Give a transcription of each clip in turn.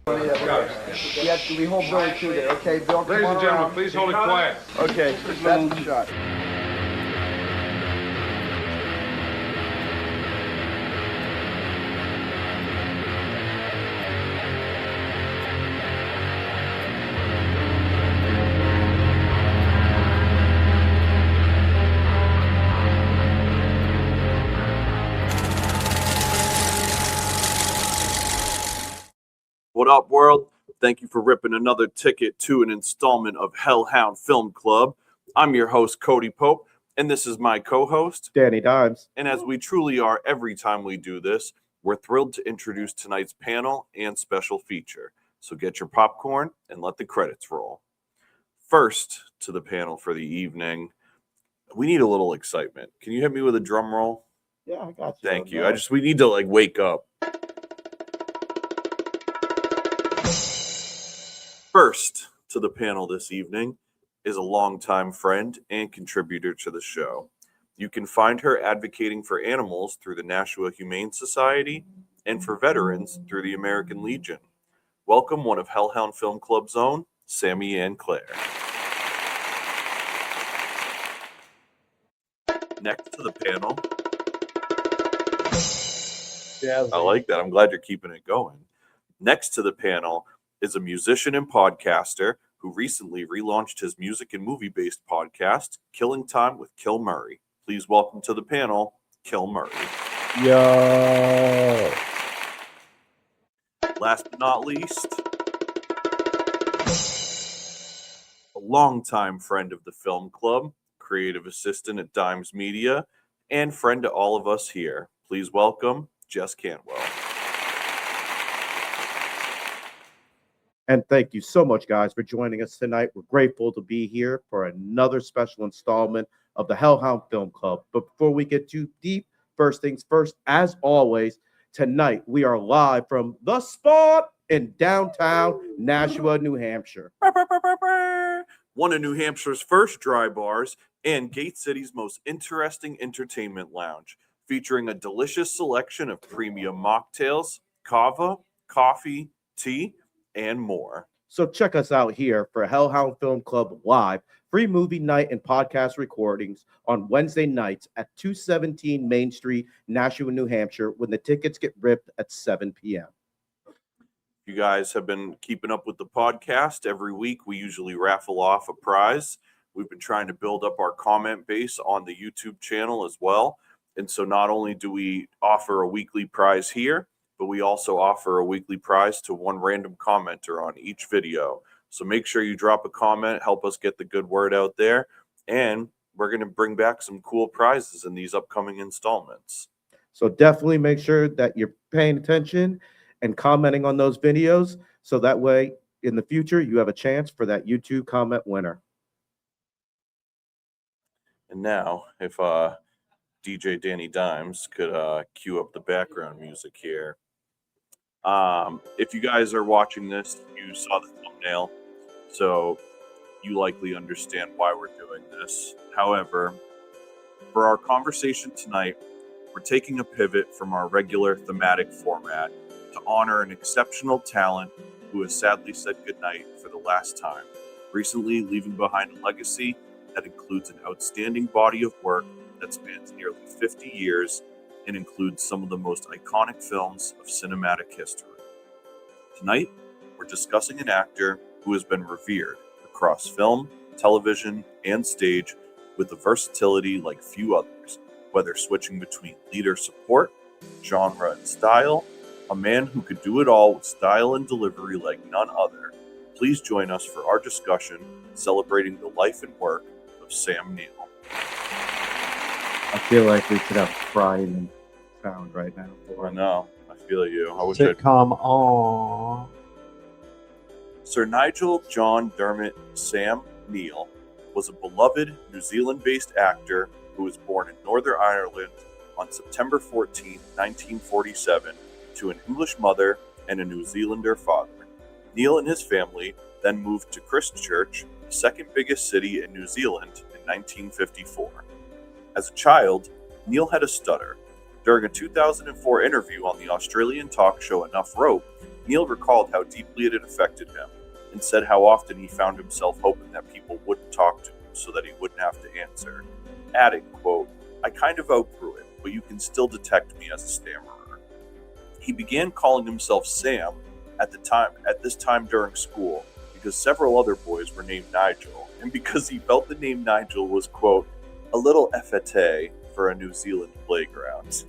Yeah, we hold Billy too there. Okay, Bill, come Ladies on and gentlemen, around. please hold it quiet. Okay, that's the shot. What up, world? Thank you for ripping another ticket to an installment of Hellhound Film Club. I'm your host, Cody Pope, and this is my co-host, Danny Dimes. And as we truly are every time we do this, we're thrilled to introduce tonight's panel and special feature. So get your popcorn and let the credits roll. First to the panel for the evening, we need a little excitement. Can you hit me with a drum roll? Yeah, I got you. Thank you. We need to wake up. First to the panel this evening is a longtime friend and contributor to the show. You can find her advocating for animals through the Nashua Humane Society and for veterans through the American Legion. Welcome one of Hellhound Film Club's own, Sammy Ann Claire. Next to the panel. I like that. I'm glad you're keeping it going. Next to the panel is a musician and podcaster who recently relaunched his music and movie-based podcast, Killing Time with Kill Murray. Please welcome to the panel, Kill Murray. Yo. Last but not least, a longtime friend of the film club, creative assistant at Dimes Media, and friend to all of us here. Please welcome Jess Cantwell. And thank you so much, guys, for joining us tonight. We're grateful to be here for another special installment of the Hellhound Film Club. But before we get too deep, first things first, as always, tonight we are live from The Spot in downtown Nashua, New Hampshire. One of New Hampshire's first dry bars and Gate City's most interesting entertainment lounge, featuring a delicious selection of premium mocktails, kava, coffee, tea, and more. So check us out here for Hellhound Film Club Live, free movie night and podcast recordings on Wednesday nights at 217 Main Street, Nashua, New Hampshire, when the tickets get ripped at 7 p.m. You guys have been keeping up with the podcast. Every week we usually raffle off a prize. We've been trying to build up our comment base on the YouTube channel as well. And so not only do we offer a weekly prize here, but we also offer a weekly prize to one random commenter on each video. So make sure you drop a comment, help us get the good word out there, and we're going to bring back some cool prizes in these upcoming installments. So definitely make sure that you're paying attention and commenting on those videos, so that way in the future you have a chance for that YouTube comment winner. And now, if DJ Danny Dimes could cue up the background music here. If you guys are watching this, you saw the thumbnail, so you likely understand why we're doing this. However, for our conversation tonight, we're taking a pivot from our regular thematic format to honor an exceptional talent who has sadly said goodnight for the last time, recently leaving behind a legacy that includes an outstanding body of work that spans nearly 50 years and includes some of the most iconic films of cinematic history. Tonight, we're discussing an actor who has been revered across film, television, and stage with a versatility like few others, whether switching between lead or support, genre and style, a man who could do it all with style and delivery like none other. Please join us for our discussion celebrating the life and work of Sam Neill. I feel like we could have crying sound right now. I know. I feel you. I wish Sitcom on. Sir Nigel John Dermot Sam Neill was a beloved New Zealand-based actor who was born in Northern Ireland on September 14, 1947, to an English mother and a New Zealander father. Neill and his family then moved to Christchurch, the second biggest city in New Zealand, in 1954. As a child, Neill had a stutter. During a 2004 interview on the Australian talk show Enough Rope, Neill recalled how deeply it had affected him and said how often he found himself hoping that people wouldn't talk to him so that he wouldn't have to answer, adding, quote, "I kind of outgrew it, but you can still detect me as a stammerer." He began calling himself Sam at this time during school because several other boys were named Nigel, and because he felt the name Nigel was, quote, "a little effete for a New Zealand playground."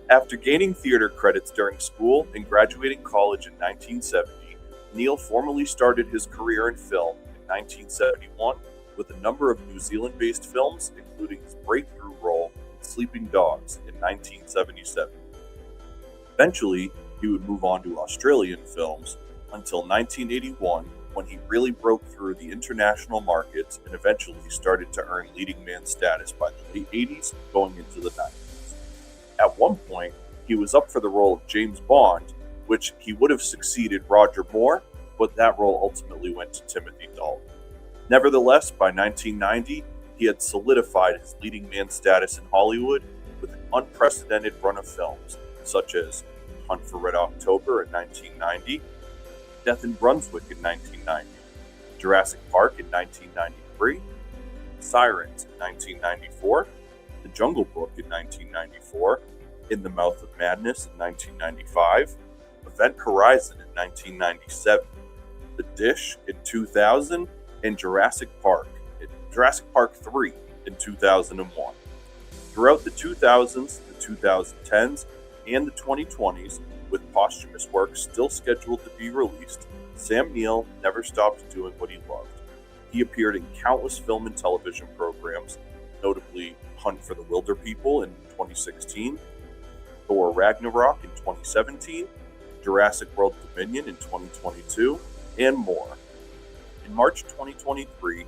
After gaining theater credits during school and graduating college in 1970, Neill formally started his career in film in 1971 with a number of New Zealand-based films, including his breakthrough role in Sleeping Dogs in 1977. Eventually, he would move on to Australian films until 1981, when he really broke through the international markets and eventually started to earn leading man status by the late 80s going into the 90s. At one point, he was up for the role of James Bond, which he would have succeeded Roger Moore, but that role ultimately went to Timothy Dalton. Nevertheless, by 1990, he had solidified his leading man status in Hollywood with an unprecedented run of films, such as Hunt for Red October in 1990, Death in Brunswick in 1990, Jurassic Park in 1993, Sirens in 1994, The Jungle Book in 1994, In the Mouth of Madness in 1995, Event Horizon in 1997, The Dish in 2000, and Jurassic Park 3 in 2001. Throughout the 2000s, the 2010s, and the 2020s, with posthumous work still scheduled to be released, Sam Neill never stopped doing what he loved. He appeared in countless film and television programs, notably Hunt for the Wilder People in 2016, Thor Ragnarok in 2017, Jurassic World Dominion in 2022, and more. In March 2023,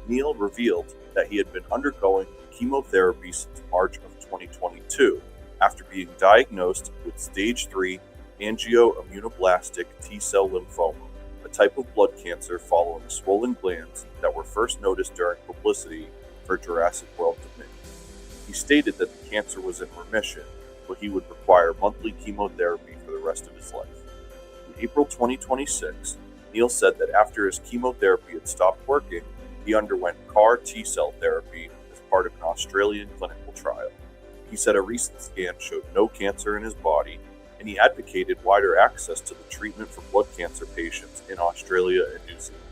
Neill revealed that he had been undergoing chemotherapy since March of 2022 after being diagnosed with stage 3 angioimmunoblastic T-cell lymphoma, a type of blood cancer following swollen glands that were first noticed during publicity for Jurassic World Dominion. He stated that the cancer was in remission, but he would require monthly chemotherapy for the rest of his life. In April 2026, Neill said that after his chemotherapy had stopped working, he underwent CAR T-cell therapy as part of an Australian clinical trial. He said a recent scan showed no cancer in his body, and he advocated wider access to the treatment for blood cancer patients in Australia and New Zealand.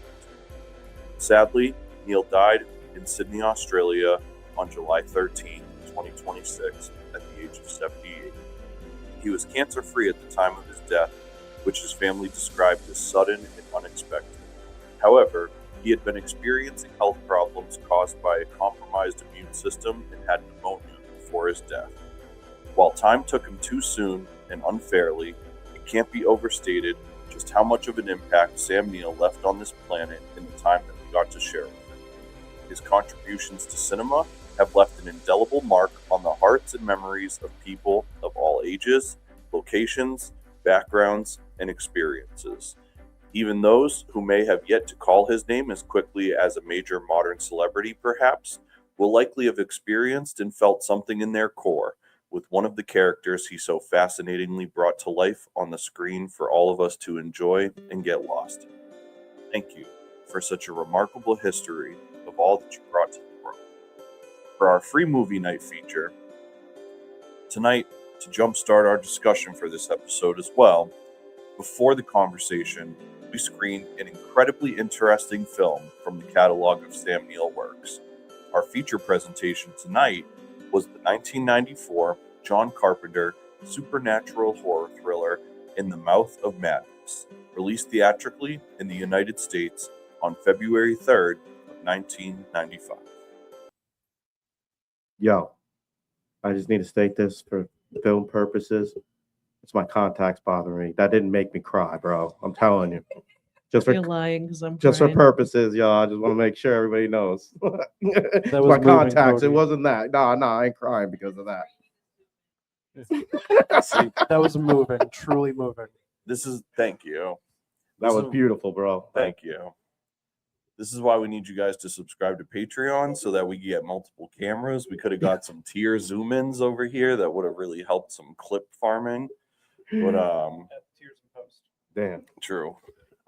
Sadly, Neill died in Sydney, Australia on July 13, 2026, at the age of 78. He was cancer-free at the time of his death, which his family described as sudden and unexpected. However, he had been experiencing health problems caused by a compromised immune system and had pneumonia before his death. While time took him too soon and unfairly, it can't be overstated just how much of an impact Sam Neill left on this planet in the time that we got to share with him. His contributions to cinema have left an indelible mark on the hearts and memories of people of all ages, locations, backgrounds, and experiences. Even those who may have yet to call his name as quickly as a major modern celebrity, perhaps, will likely have experienced and felt something in their core with one of the characters he so fascinatingly brought to life on the screen for all of us to enjoy and get lost in. Thank you for such a remarkable history of all that you brought to the world. For our free movie night feature, tonight, to jumpstart our discussion for this episode as well, before the conversation, we screened an incredibly interesting film from the catalog of Sam Neill works. Our feature presentation tonight was the 1994 John Carpenter supernatural horror thriller In the Mouth of Madness, released theatrically in the United States on February 3rd of 1995. Yo, I just need to state this for film purposes. It's my contacts bothering me. That didn't make me cry, bro. I'm telling you. Just You're lying because I'm just for crying. purposes, y'all. I just want to make sure everybody knows. It's was my moving, contacts. Cody. It wasn't that. No, I ain't crying because of that. See, That was moving, truly moving. Thank you. That was beautiful, bro. Thank you. This is why we need you guys to subscribe to Patreon so that we can get multiple cameras. We could have got some tier zoom ins over here that would have really helped some clip farming. But Damn. True.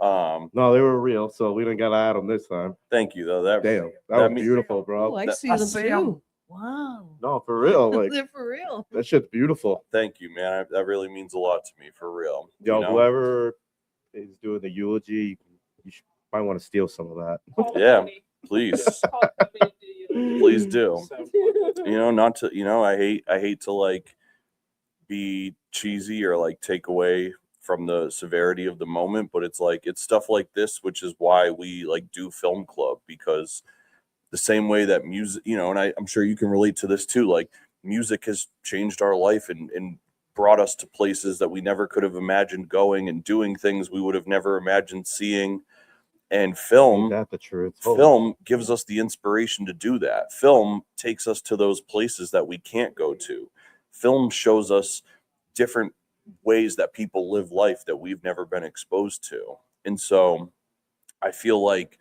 No, they were real, so we didn't got to add them this time. Thank you though. That Damn, that that was me- beautiful, Oh, bro. I That- see I them see 'em. too. Wow. No, for real. Like They're for real. that shit's beautiful. Thank you, man. That really means a lot to me, for real. Yo, you know? whoever is doing the eulogy, might want to steal some of that. Yeah, please, please do. You know, not to. You know, I hate to like be cheesy or like take away from the severity of the moment, but it's like it's stuff like this, which is why we like do film club, because the same way that music, you know, and I'm sure you can relate to this too, like music has changed our life and brought us to places that we never could have imagined going and doing things we would have never imagined seeing. And Ain't film that the truth? film gives us the inspiration to do that. Film takes us to those places that we can't go to. Film shows us different ways that people live life that we've never been exposed to. And so I feel like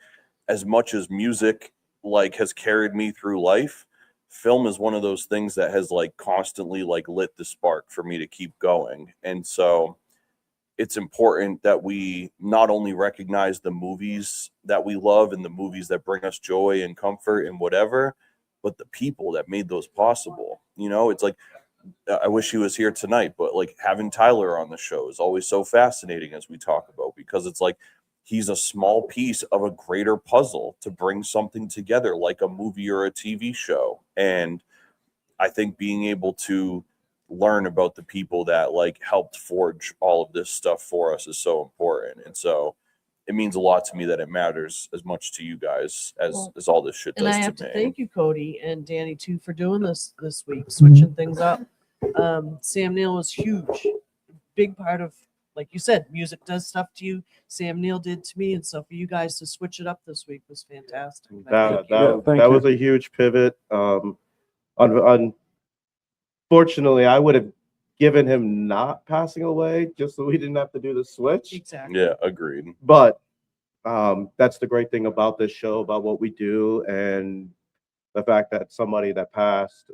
as much as music like has carried me through life, film is one of those things that has like constantly like lit the spark for me to keep going. And so it's important that we not only recognize the movies that we love and the movies that bring us joy and comfort and whatever, but the people that made those possible. You know, it's like I wish he was here tonight, but like having Tyler on the show is always so fascinating as we talk about, because it's like he's a small piece of a greater puzzle to bring something together like a movie or a TV show. And I think being able to learn about the people that like helped forge all of this stuff for us is so important. And so it means a lot to me that it matters as much to you guys as all this shit And I does have to to me. thank you, Cody and Danny, too, for doing this week, switching things up. Sam Neill was huge, big part of, like you said, music does stuff to you. Sam Neill did to me, and so for you guys to switch it up this week was fantastic. And I That thank you. Yeah, thank that you. was a huge pivot. Unfortunately, I would have given him not passing away just so we didn't have to do the switch. Exactly. Yeah, agreed. But that's the great thing about this show, about what we do, and the fact that somebody that passed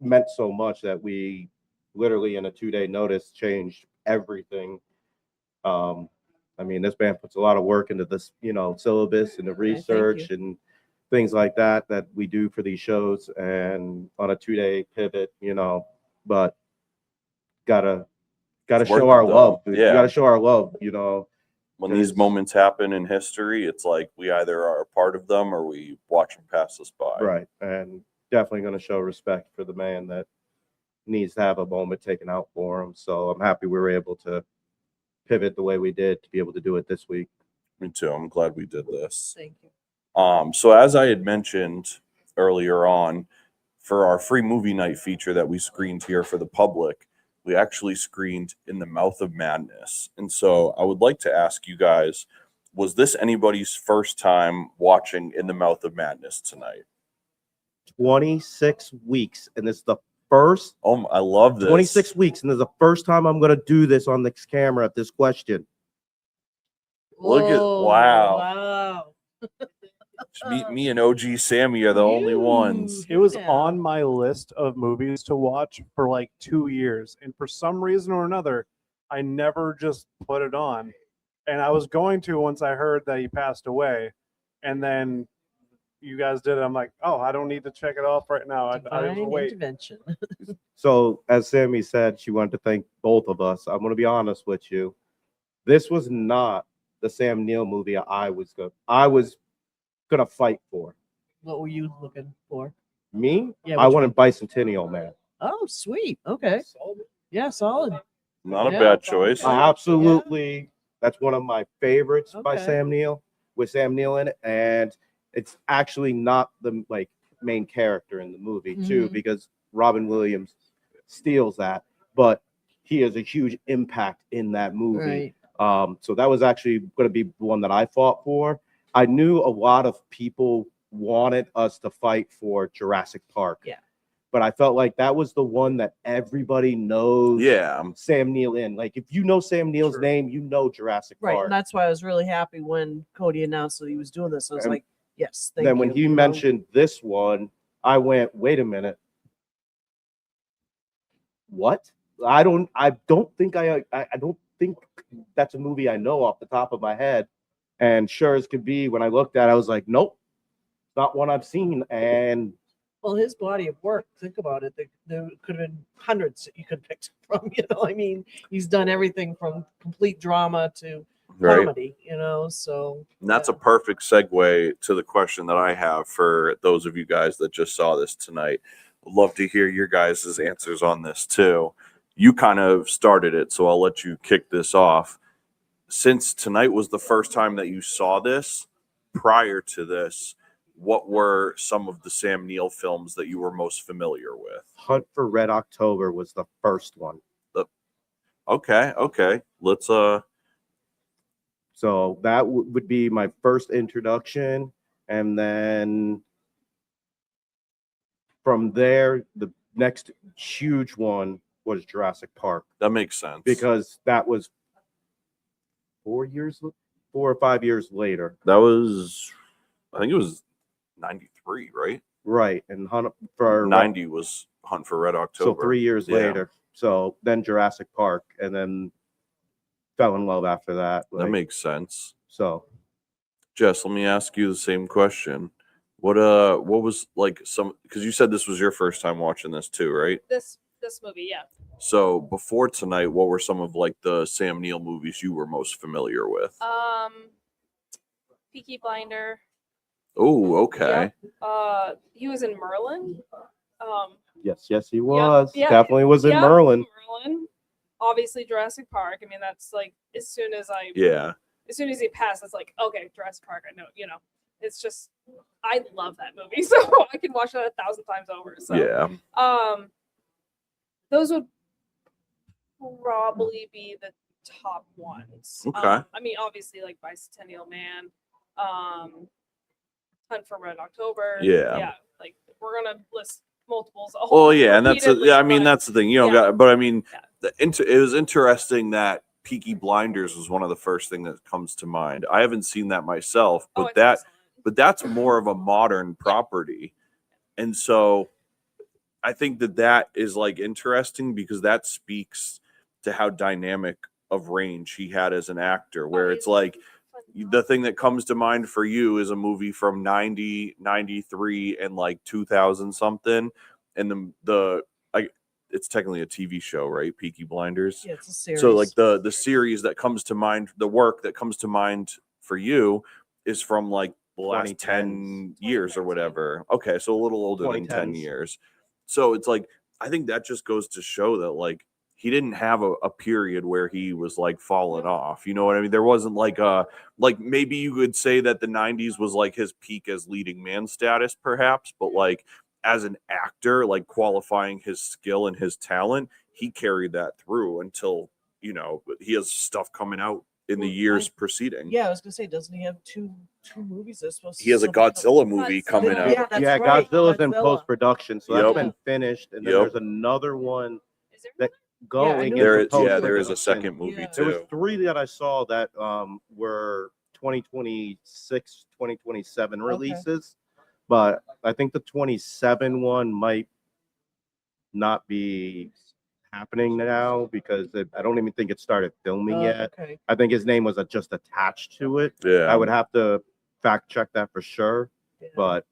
meant so much that we literally in a 2-day notice changed everything. I mean, this band puts a lot of work into this, you know, syllabus and the thank research and things like that we do for these shows, and on a 2-day pivot, you know, but gotta It's worth show it, our though. love. You Yeah. gotta show our love, you know. When these Because- moments happen in history, it's like we either are a part of them or we watch them pass us by. Right. And definitely going to show respect for the man that needs to have a moment taken out for him. So I'm happy we were able to pivot the way we did to be able to do it this week. Me too. I'm glad we did this. Thank you. So as I had mentioned earlier on, for our free movie night feature that we screened here for the public, we actually screened In the Mouth of Madness. And so I would like to ask you guys, was this anybody's first time watching In the Mouth of Madness tonight? 26 weeks. And this is the first Oh, I love this. 26 weeks. And this is the first time I'm going to do this on this camera at this question. Look at- Whoa, wow. Wow. Me and OG Sammy are the only ones. It was Yeah. on my list of movies to watch for like 2 years, and for some reason or another, I never just put it on. And I was going to once I heard that he passed away, and then you guys did it. I'm like, oh, I don't need to check it off right now. I Divine just wait. intervention. So, as Sammy said, she wanted to thank both of us. I'm going to be honest with you. This was not the Sam Neill movie I was gonna fight for. What were you looking for? Me? Yeah, I which wanted Bicentennial Man. Oh, sweet. Okay. Yeah, solid. Not a Yeah. bad choice. I absolutely, that's one of my favorites by Okay. Sam Neill, with Sam Neill in it, and it's actually not the like main character in the movie too, Mhm. because Robin Williams steals that, but he has a huge impact in that movie. Right. So that was actually going to be one that I fought for. I knew a lot of people wanted us to fight for Jurassic Park. Yeah. But I felt like that was the one that everybody knows Yeah. Sam Neill in. Like, if you know Sam Neill's True. name, you know Jurassic Right. Park. And that's why I was really happy when Cody announced that he was doing this. I was And like, yes, thank then you. when he you know? mentioned this one, I went, wait a minute. What? I don't think think that's a movie I know off the top of my head. And sure as could be, when I looked at it, I was like, nope, not one I've seen. And Well, his body of work, think about it. There could have been hundreds that you could pick from. I mean, he's done everything from complete drama to Right. comedy. So And that's yeah. a perfect segue to the question that I have for those of you guys that just saw this tonight. I'd love to hear your guys' answers on this too. You kind of started it, so I'll let you kick this off. Since tonight was the first time that you saw this, prior to this, what were some of the Sam Neill films that you were most familiar with? Hunt for Red October was the first one. Okay. Let's So that would be my first introduction. And then from there, the next huge one was Jurassic Park, that makes sense. because that was 4 or 5 years later. That was, I think it was 93, right? Right. And Hunt for 90 was Hunt for Red October. So 3 years Yeah. later. So then Jurassic Park, and then fell in love after that. That makes sense. So Jess, let me ask you the same question. What was like some, because you said this was your first time watching this too, right? This movie, yeah. So before tonight, what were some of like the Sam Neill movies you were most familiar with? Peaky Blinder. Oh, okay. He was in Merlin. yes, he was. yeah, Definitely was in yeah, Merlin. Obviously Jurassic Park. I mean, that's like as soon as he passed, it's like, okay, Jurassic Park. I know, it's just, I love that movie, so I can watch that 1,000 times over. So Yeah. Those would probably be the top ones. Okay. I mean, obviously, like Bicentennial Man, Hunt for Red October. Yeah. Like we're gonna list multiples. Well, yeah, and that's repeatedly, I mean, but- that's the thing. You don't yeah. got, but I mean, Yeah. it was interesting that Peaky Blinders was one of the first thing that comes to mind. I haven't seen that myself, Oh, but it's excellent. that's more of a modern property, and so I think that is like interesting because that speaks to how dynamic of range he had as an actor. Where it's like the thing that comes to mind for you is a movie from 90, 93, and like 2000 something, and it's technically a TV show, right? Peaky Blinders. Yeah, it's a series. So like the series that comes to mind, the work that comes to mind for you is from like the last 10 years or whatever. Okay, so a little older than 10 2010s. years. So it's like, I think that just goes to show that like he didn't have a period where he was like falling off. You know what I mean? There wasn't like maybe you could say that the 90s was like his peak as leading man status, perhaps, but like as an actor, like qualifying his skill and his talent, he carried that through until, he has stuff coming out in the years preceding. Yeah, I was gonna say, doesn't he have two movies that's supposed to? He has a still be Godzilla movie coming Yeah, out. that's Yeah, right, Godzilla's in Godzilla. post-production, so Yep. that's been finished. And then Yep. there's another one Is there that I going knew There into there is a post-production. second movie Yeah. There was too. 3 that I saw that were 2026, 2027 releases, but I think the 27 one might not be happening now because I don't even think it started filming yet. Okay. I think his name was just attached to it. Yeah. I would have to fact check that for sure, Yeah. but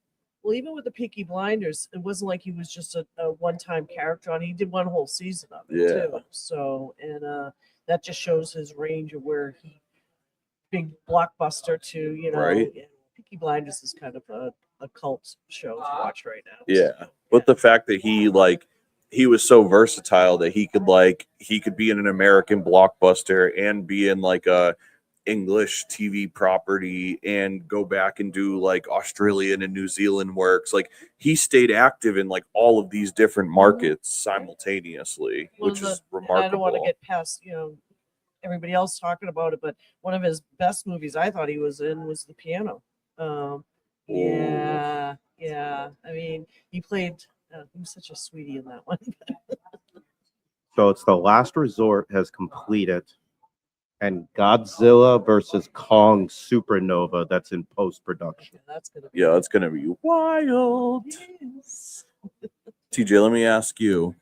Well, even with the Peaky Blinders, it wasn't like he was just a one-time character on. He did one whole season of it Yeah. too. So, and that just shows his range of where he big blockbuster to Right. and Peaky Blinders is kind of a cult show to watch right now. Yeah. But the fact that he was so versatile that he could be in an American blockbuster and be in like a English TV property and go back and do like Australian and New Zealand works. Like he stayed active in like all of these different markets simultaneously, One which of is the- and I don't want to remarkable. get past everybody else talking about it, but one of his best movies I thought he was in was The Piano. Yeah. I mean, he played. He was such a sweetie in that one. so it's The Last Resort has completed, and Godzilla versus Kong Supernova that's in post-production. That's gonna be. Yeah, it's gonna be wild. Yes. TJ, let me ask you,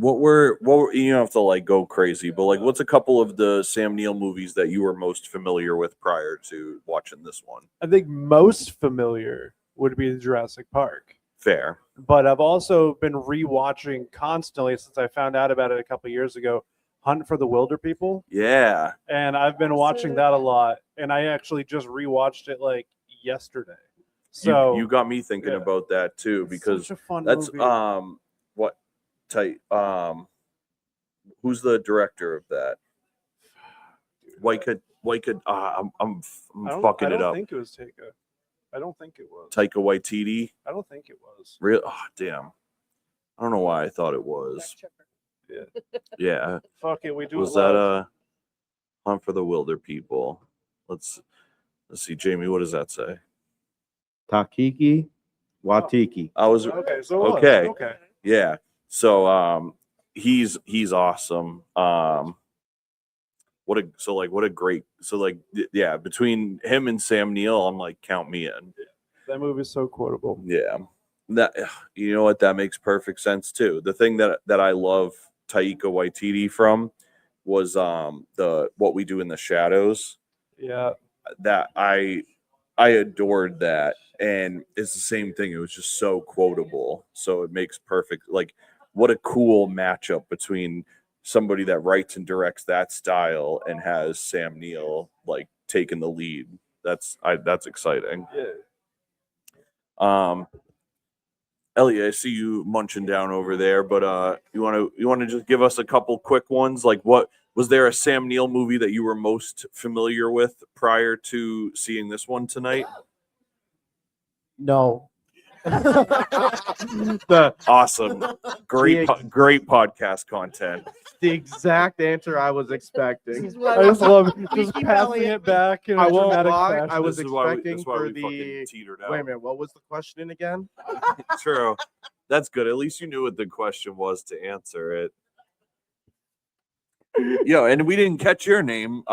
what were you don't have to like go crazy, but like what's a couple of the Sam Neill movies that you were most familiar with prior to watching this one? I think most familiar would be Jurassic Park. Fair. But I've also been rewatching constantly since I found out about it a couple years ago, Hunt for the Wilder People. Yeah. And I've been watching that a lot. And I actually just rewatched it like yesterday. So you got me thinking about that too, because such a fun that's movie. what type who's the director of that? I'm fucking it I don't up. think it was Taika. I don't think it was. Taika Waititi. I don't think it was. Real? Oh, damn. I don't know why I thought it was. Yeah. Yeah. Fuck it, we do. Was it live. that Hunt for the Wilder People? Let's see, Jamie. What does that say? Takiki Watiki. I was Okay? So it was. okay. Okay. Yeah. So he's awesome. What a great yeah, between him and Sam Neill, I'm like, count me in. That movie's so quotable. Yeah. That, you know what, that makes perfect sense too. The thing that I love Taika Waititi from was the What We Do in the Shadows. Yeah. That I adored that, and it's the same thing. It was just so quotable, so it makes perfect. Like, what a cool matchup between somebody that writes and directs that style and has Sam Neill like taking the lead. That's exciting. Yeah. Elliot, I see you munching down over there, but you want to just give us a couple quick ones? Like, what was there a Sam Neill movie that you were most familiar with prior to seeing this one tonight? No. Awesome. Great podcast content. The exact answer I was expecting. I just love just Keep passing Elliot. it back in a I won't dramatic lie, fashion. I was This is why expecting we for fucking the. teetered out. Wait a minute, what was the question again? True. That's good. At least you knew what the question was to answer it. Yo, and we didn't catch your name.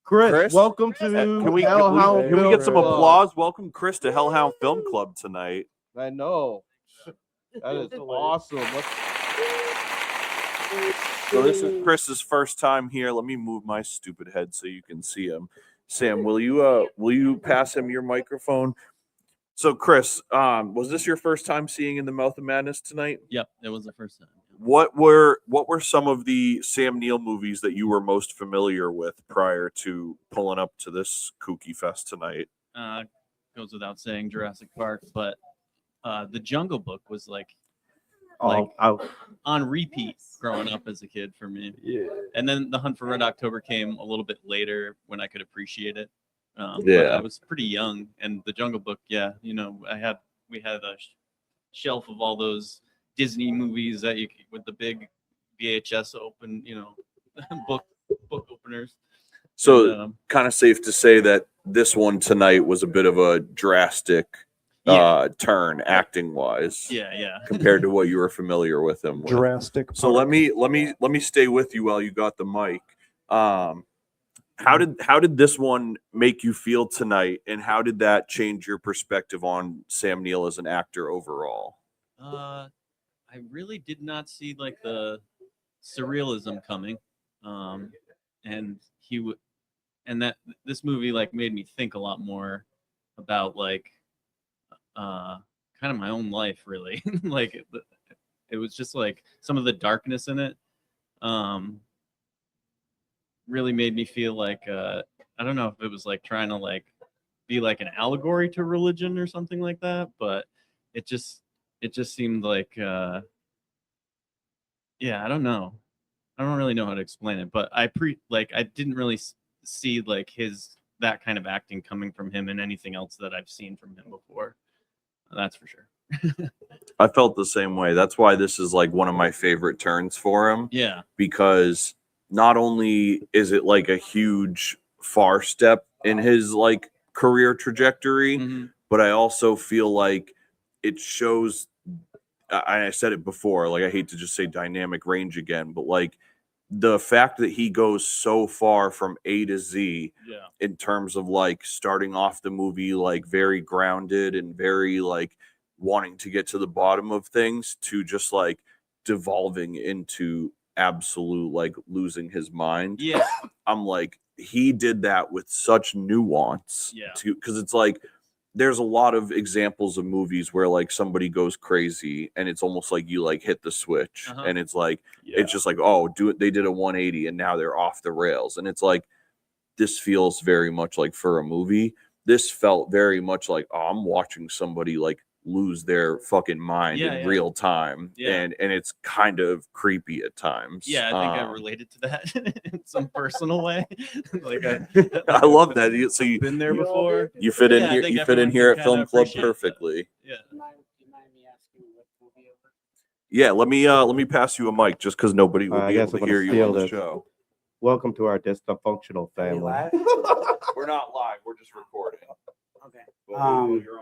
Chris, welcome to Can we Hellhound get Film some Club. applause? Welcome Chris to Hellhound Film Club tonight. I know. That is awesome. So this is Chris's first time here. Let me move my stupid head so you can see him. Sam, will you pass him your microphone? So Chris, was this your first time seeing In the Mouth of Madness tonight? Yep, it was the first time. What were some of the Sam Neill movies that you were most familiar with prior to pulling up to this kooky fest tonight? Goes without saying, Jurassic Park, but The Jungle Book was like on repeat growing up as a kid for me. Yeah. And then The Hunt for Red October came a little bit later when I could appreciate it. But Yeah. I was pretty young, and The Jungle Book, yeah, we had a shelf of all those Disney movies that you with the big VHS open, book openers. So And, kind of safe to say that this one tonight was a bit of a drastic turn acting wise. yeah. Compared to what you were familiar with him with. Jurassic So Park. let me stay with you while you got the mic. How did this one make you feel tonight, and how did that change your perspective on Sam Neill as an actor overall? I really did not see like the surrealism coming, and that this movie like made me think a lot more about like kind of my own life, really. Like it was just like some of the darkness in it really made me feel like I don't know if it was like trying to like be like an allegory to religion or something like that, but it just seemed like I don't know. I don't really know how to explain it, but I didn't really see like that kind of acting coming from him in anything else that I've seen from him before. That's for sure. I felt the same way. That's why this is like one of my favorite turns for him. Yeah. Because not only is it like a huge far step in his like career trajectory, Mm-hmm. but I also feel like it shows, I said it before, like I hate to just say dynamic range again, but like the fact that he goes so far from A to Z in terms of like starting off the movie like very grounded and very like wanting to get to the bottom of things to just like devolving into absolute like losing his mind. Yeah. I'm like, he did that with such nuance. Yeah. Because it's like there's a lot of examples of movies where like somebody goes crazy and it's almost like you like hit the switch and it's like it's just like, oh, they did a 180 and now they're off the rails. And it's like, this feels very much like for a movie. This felt very much like, oh, I'm watching somebody like lose their fucking mind in real time. And it's kind of creepy at times. Yeah, I think I related to that in some personal way. Like I love that. So you've been there before. You fit in here. You fit in here at Film Club perfectly. Yeah. Yeah. Let me pass you a mic just because nobody will be able to hear you on the show. Welcome to our dysfunctional family. We're not live. We're just recording. Okay. You're on camera.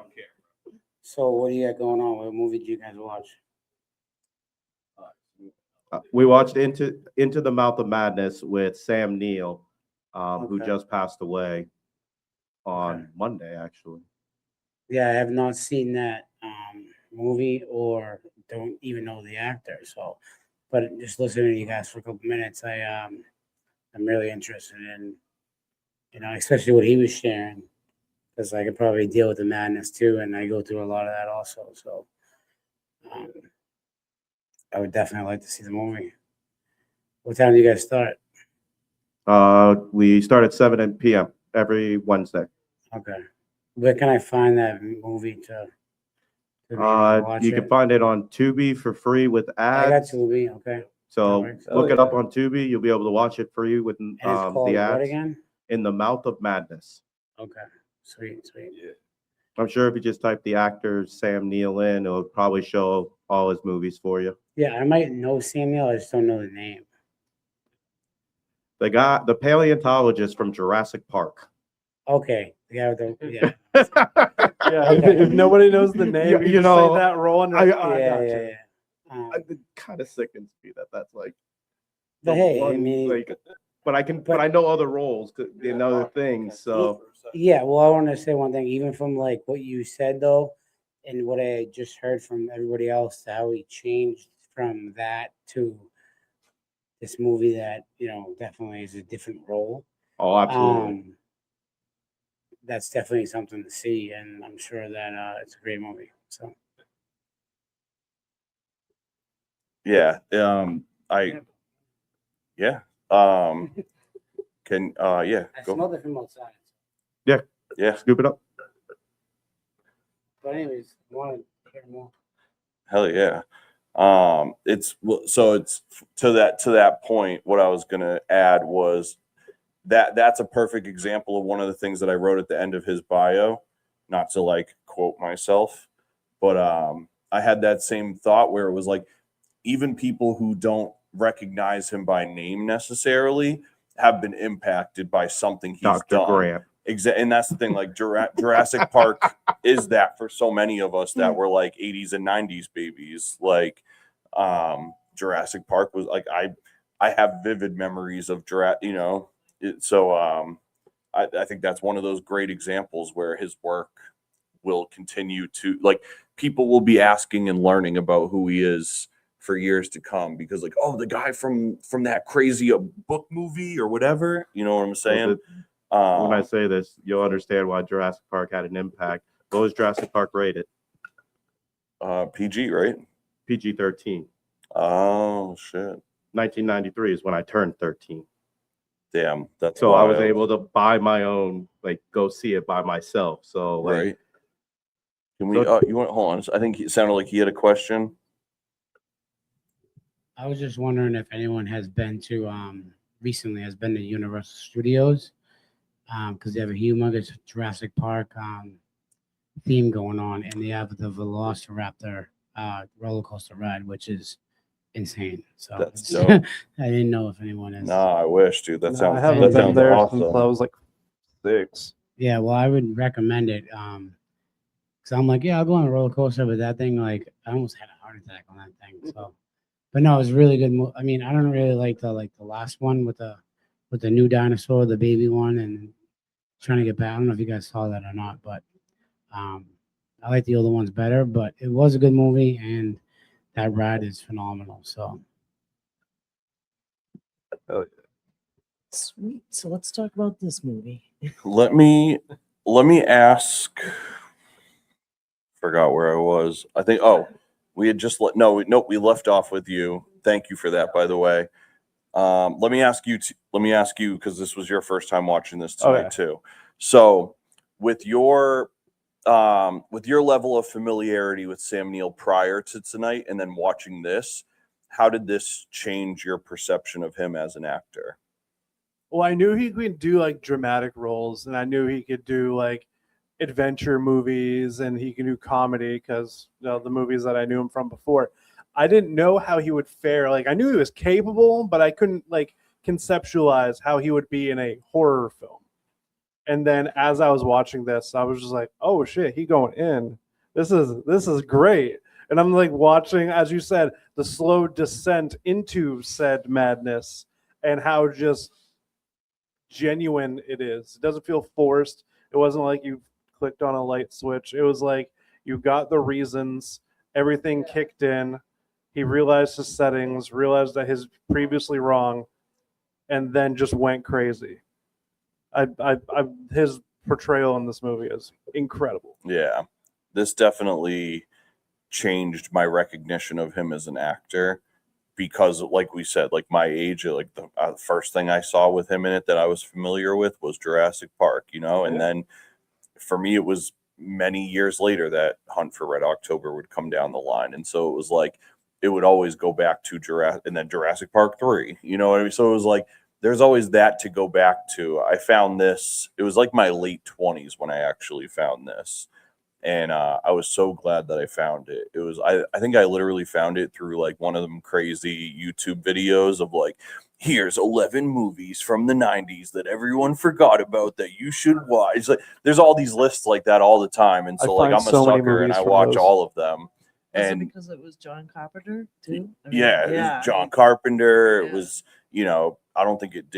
So what do you got going on? What movie did you guys watch? We watched Into the Mouth of Madness with Sam Neill, who just passed away on Monday, actually. Yeah, I have not seen that movie or don't even know the actor. So, but just listening to you guys for a couple minutes, I'm really interested in, especially what he was sharing, because I could probably deal with the madness too, and I go through a lot of that also. So, I would definitely like to see the movie. What time do you guys start? We start at 7 p.m. every Wednesday. Okay. Where can I find that movie to watch you can find it on Tubi for free with ads. I got Tubi. Okay. So look it up on Tubi. You'll be able to watch it free with And it's called the ads. what again? In the Mouth of Madness. Okay. Sweet. Yeah. I'm sure if you just type the actor Sam Neill in, it'll probably show all his movies for you. Yeah, I might know Sam Neill. I just don't know the name. The paleontologist from Jurassic Park. Okay. Yeah. Yeah. Yeah. If nobody knows the name, you know say that role. And Yeah. It kind of sickens me that's like. But hey, I mean, but I know other roles in other things. So yeah. Well, I want to say one thing. Even from like what you said though, and what I just heard from everybody else, how he changed from that to this movie that definitely is a different role. Oh, absolutely. That's definitely something to see, and I'm sure that it's a great movie. So. Yeah. I go. smelled it from outside. Yeah. Scoop it up. But anyways, I want to hear more. Hell yeah. It's to that point. What I was gonna add was that's a perfect example of one of the things that I wrote at the end of his bio. Not to like quote myself, but I had that same thought where it was like even people who don't recognize him by name necessarily have been impacted by something he's Dr. done. Grant. And that's the thing, like Jurassic Park is that for so many of us that were like 80s and 90s babies. Like Jurassic Park was like I have vivid memories of Jurassic, I think that's one of those great examples where his work will continue to like people will be asking and learning about who he is for years to come because like, oh, the guy from that crazy book movie or whatever, you know what I'm saying? When I say this, you'll understand why Jurassic Park had an impact. What was Jurassic Park rated? PG, right? PG-13. Oh shit. 1993 is when I turned 13. Damn, that's so wild. I was able to buy my own, like go see it by myself. So like, right. Can we? You want? Hold on. I think it sounded like he had a question. I was just wondering if anyone has been to recently has been to Universal Studios because they have a humongous Jurassic Park theme going on, and they have the Velociraptor roller coaster ride, which is insane. So that's dope. I didn't know if anyone has. No, I wish, dude. That sounds. I haven't that been sounds there awesome. since I was like 6. Yeah, well, I would recommend it because I'm like, yeah, I'll go on a roller coaster, but that thing, like, I almost had a heart attack on that thing. So, but no, it was really good. I mean, I don't really like the last one with the new dinosaur, the baby one, and trying to get back. I don't know if you guys saw that or not, but I like the older ones better. But it was a good movie, and that ride is phenomenal. So Sweet. So let's talk about this movie. Let me ask. Forgot where I was. I think. Oh, we had just we left off with you. Thank you for that, by the way. Let me ask you. Let me ask you, because this was your first time watching this tonight too. So, with your level of familiarity with Sam Neill prior to tonight, and then watching this, how did this change your perception of him as an actor? Well, I knew he could do like dramatic roles, and I knew he could do like adventure movies, and he can do comedy because the movies that I knew him from before. I didn't know how he would fare. Like, I knew he was capable, but I couldn't like conceptualize how he would be in a horror film. And then as I was watching this, I was just like, oh shit, he going in. This is great. And I'm like watching, as you said, the slow descent into said madness and how just genuine it is. It doesn't feel forced. It wasn't like you clicked on a light switch. It was like you got the reasons, everything kicked in. He realized his settings, realized that his previously wrong, and then just went crazy. His portrayal in this movie is incredible. Yeah, this definitely changed my recognition of him as an actor, because, like we said, like my age, like the first thing I saw with him in it that I was familiar with was Jurassic Park, and then for me it was many years later that Hunt for Red October would come down the line, and so it was like it would always go back to Jurassic, and then Jurassic Park 3, you know what I mean? So it was like there's always that to go back to. I found this, it was like my late 20s when I actually found this. And I was so glad that I found it. It was, I think I literally found it through like one of them crazy YouTube videos of like, here's 11 movies from the 90s that everyone forgot about that you should watch. It's like, there's all these lists like that all the time. And so like I'm a sucker and I watch all of them. Was and it because it was John Carpenter too? I mean, yeah, it was John Carpenter. Yeah. It was, I don't think it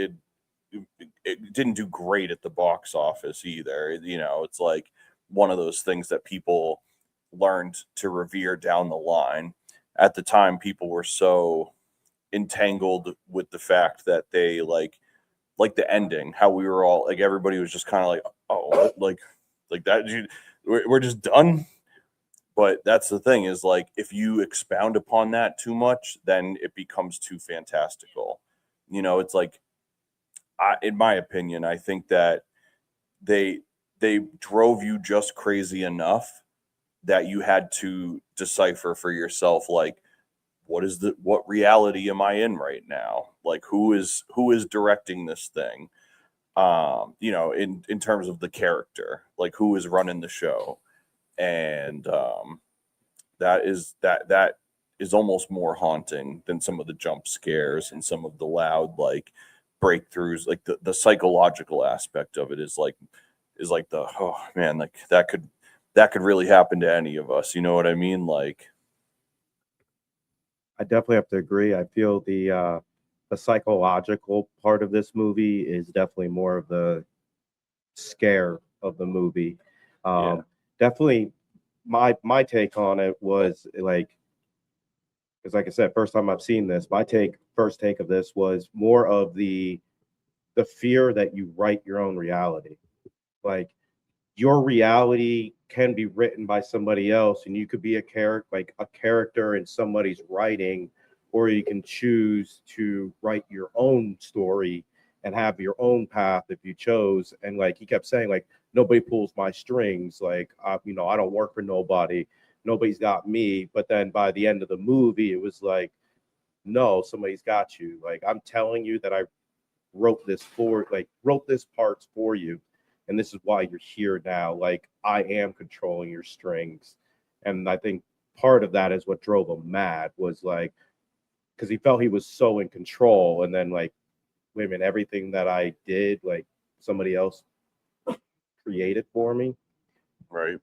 didn't do great at the box office either. It's like one of those things that people learned to revere down the line. At the time, people were so entangled with the fact that they like the ending, how we were all like, everybody was just kind of like, oh, like that, we're just done. But that's the thing, is like, if you expound upon that too much, then it becomes too fantastical. It's like, in my opinion, I think that they drove you just crazy enough that you had to decipher for yourself, like, what reality am I in right now? Like, who is directing this thing? In terms of the character, like who is running the show. And that is almost more haunting than some of the jump scares and some of the loud like breakthroughs. Like the psychological aspect of it is like the, oh man, like that could really happen to any of us. You know what I mean? Like, I definitely have to agree. I feel the psychological part of this movie is definitely more of the scare of the movie. Definitely my take on it was like, because like I said, first time I've seen this, first take of this was more of the fear that you write your own reality. Like, your reality can be written by somebody else, and you could be a character in somebody's writing, or you can choose to write your own story and have your own path if you chose. And like he kept saying, like, nobody pulls my strings. Like, I don't work for nobody. Nobody's got me. But then by the end of the movie, it was like, no, somebody's got you. Like, I'm telling you that I wrote this parts for you. And this is why you're here now. Like, I am controlling your strings. And I think part of that is what drove him mad, was like, because he felt he was so in control. And then like, wait a minute, everything that I did, like somebody else created for me. right.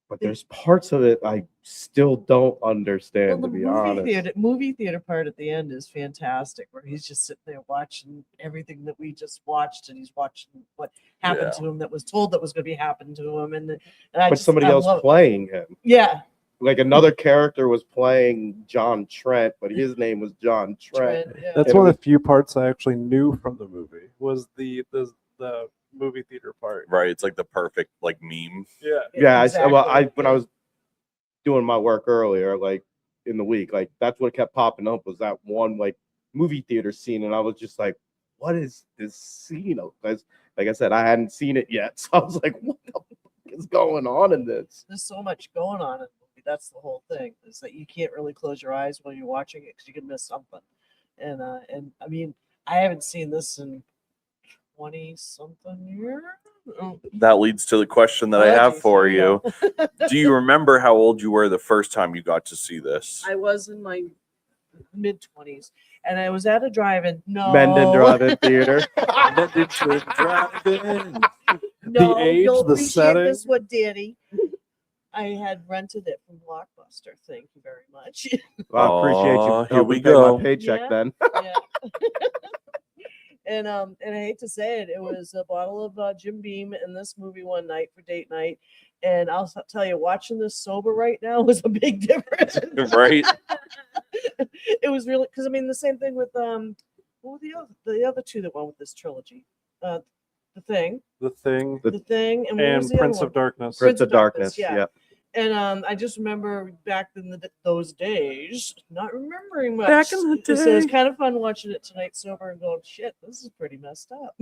But there's parts of it I still don't understand, to be honest. Movie theater part at the end is fantastic, where he's just sitting there watching everything that we just watched, and he's watching what happened to him that was told that was going to be happening to him, and somebody else playing him. Yeah, like another character was playing John Trent, but his name was John Trent. Yeah. That's And one it of the few parts I actually knew from the movie was the movie theater part. Right. It's like the perfect like meme. Yeah. Yeah, exactly. when I was doing my work earlier, like in the week, like that's what kept popping up was that one like movie theater scene, and I was just like, "What is this scene?" Because, like I said, I hadn't seen it yet, so I was like, "What the fuck is going on in this?" There's so much going on in the movie. That's the whole thing. Is that you can't really close your eyes when you're watching it because you can miss something. And I mean, I haven't seen this in 20-something years. Oh, That leads to the question that I oh, have geez, for here you. we go. Do you remember how old you were the first time you got to see this? I was in my mid-20s, and I was at a drive-in. No, Mendon Drive-In Theater. No, age, you'll the appreciate setting. this one, Danny. I had rented it from Blockbuster. Thank you very much. Well, I appreciate Aw, you here helping we pay go. my paycheck Yeah. then. Yeah. And I hate to say it, it was a bottle of Jim Beam in this movie one night for date night. And I'll tell you, watching this sober right now was a big difference. Right? It was really because I mean the same thing with what were the other two that went with this trilogy, the Thing, The Thing the Thing, and what was and the Prince other of one? Darkness. Prince of Darkness. yeah. Yeah. And I just remember back in those days, not remembering much. Back in the So it was day. kind of fun watching it tonight sober and going, shit, this is pretty messed up.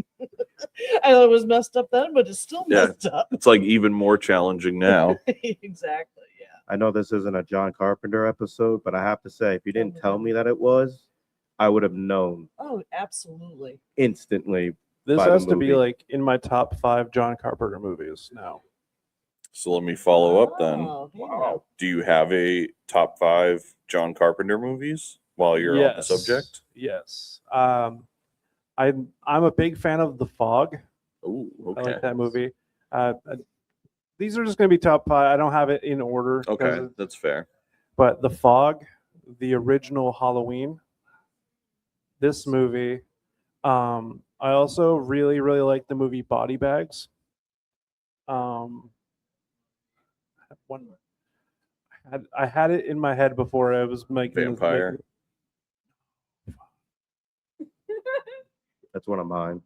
I thought it was messed up then, but it's still Yeah. messed up. It's like even more challenging now. Exactly, yeah. I know this isn't a John Carpenter episode, but I have to say, if you didn't tell me that it was, I would have known Oh, absolutely. instantly. This by the has to be movie. like in my top 5 John Carpenter movies now. So let me follow up then. Oh, hey now. Wow. Do you have a top 5 John Carpenter movies while you're on the subject? Yes. I'm a big fan of The Fog. Oh, I okay. like that movie. These are just going to be top 5. I don't have it in order. Okay, that's fair. But The Fog, the original Halloween, this movie. I also really, really like the movie Body Bags. I had it in my head before I was making Vampire. That's one of mine.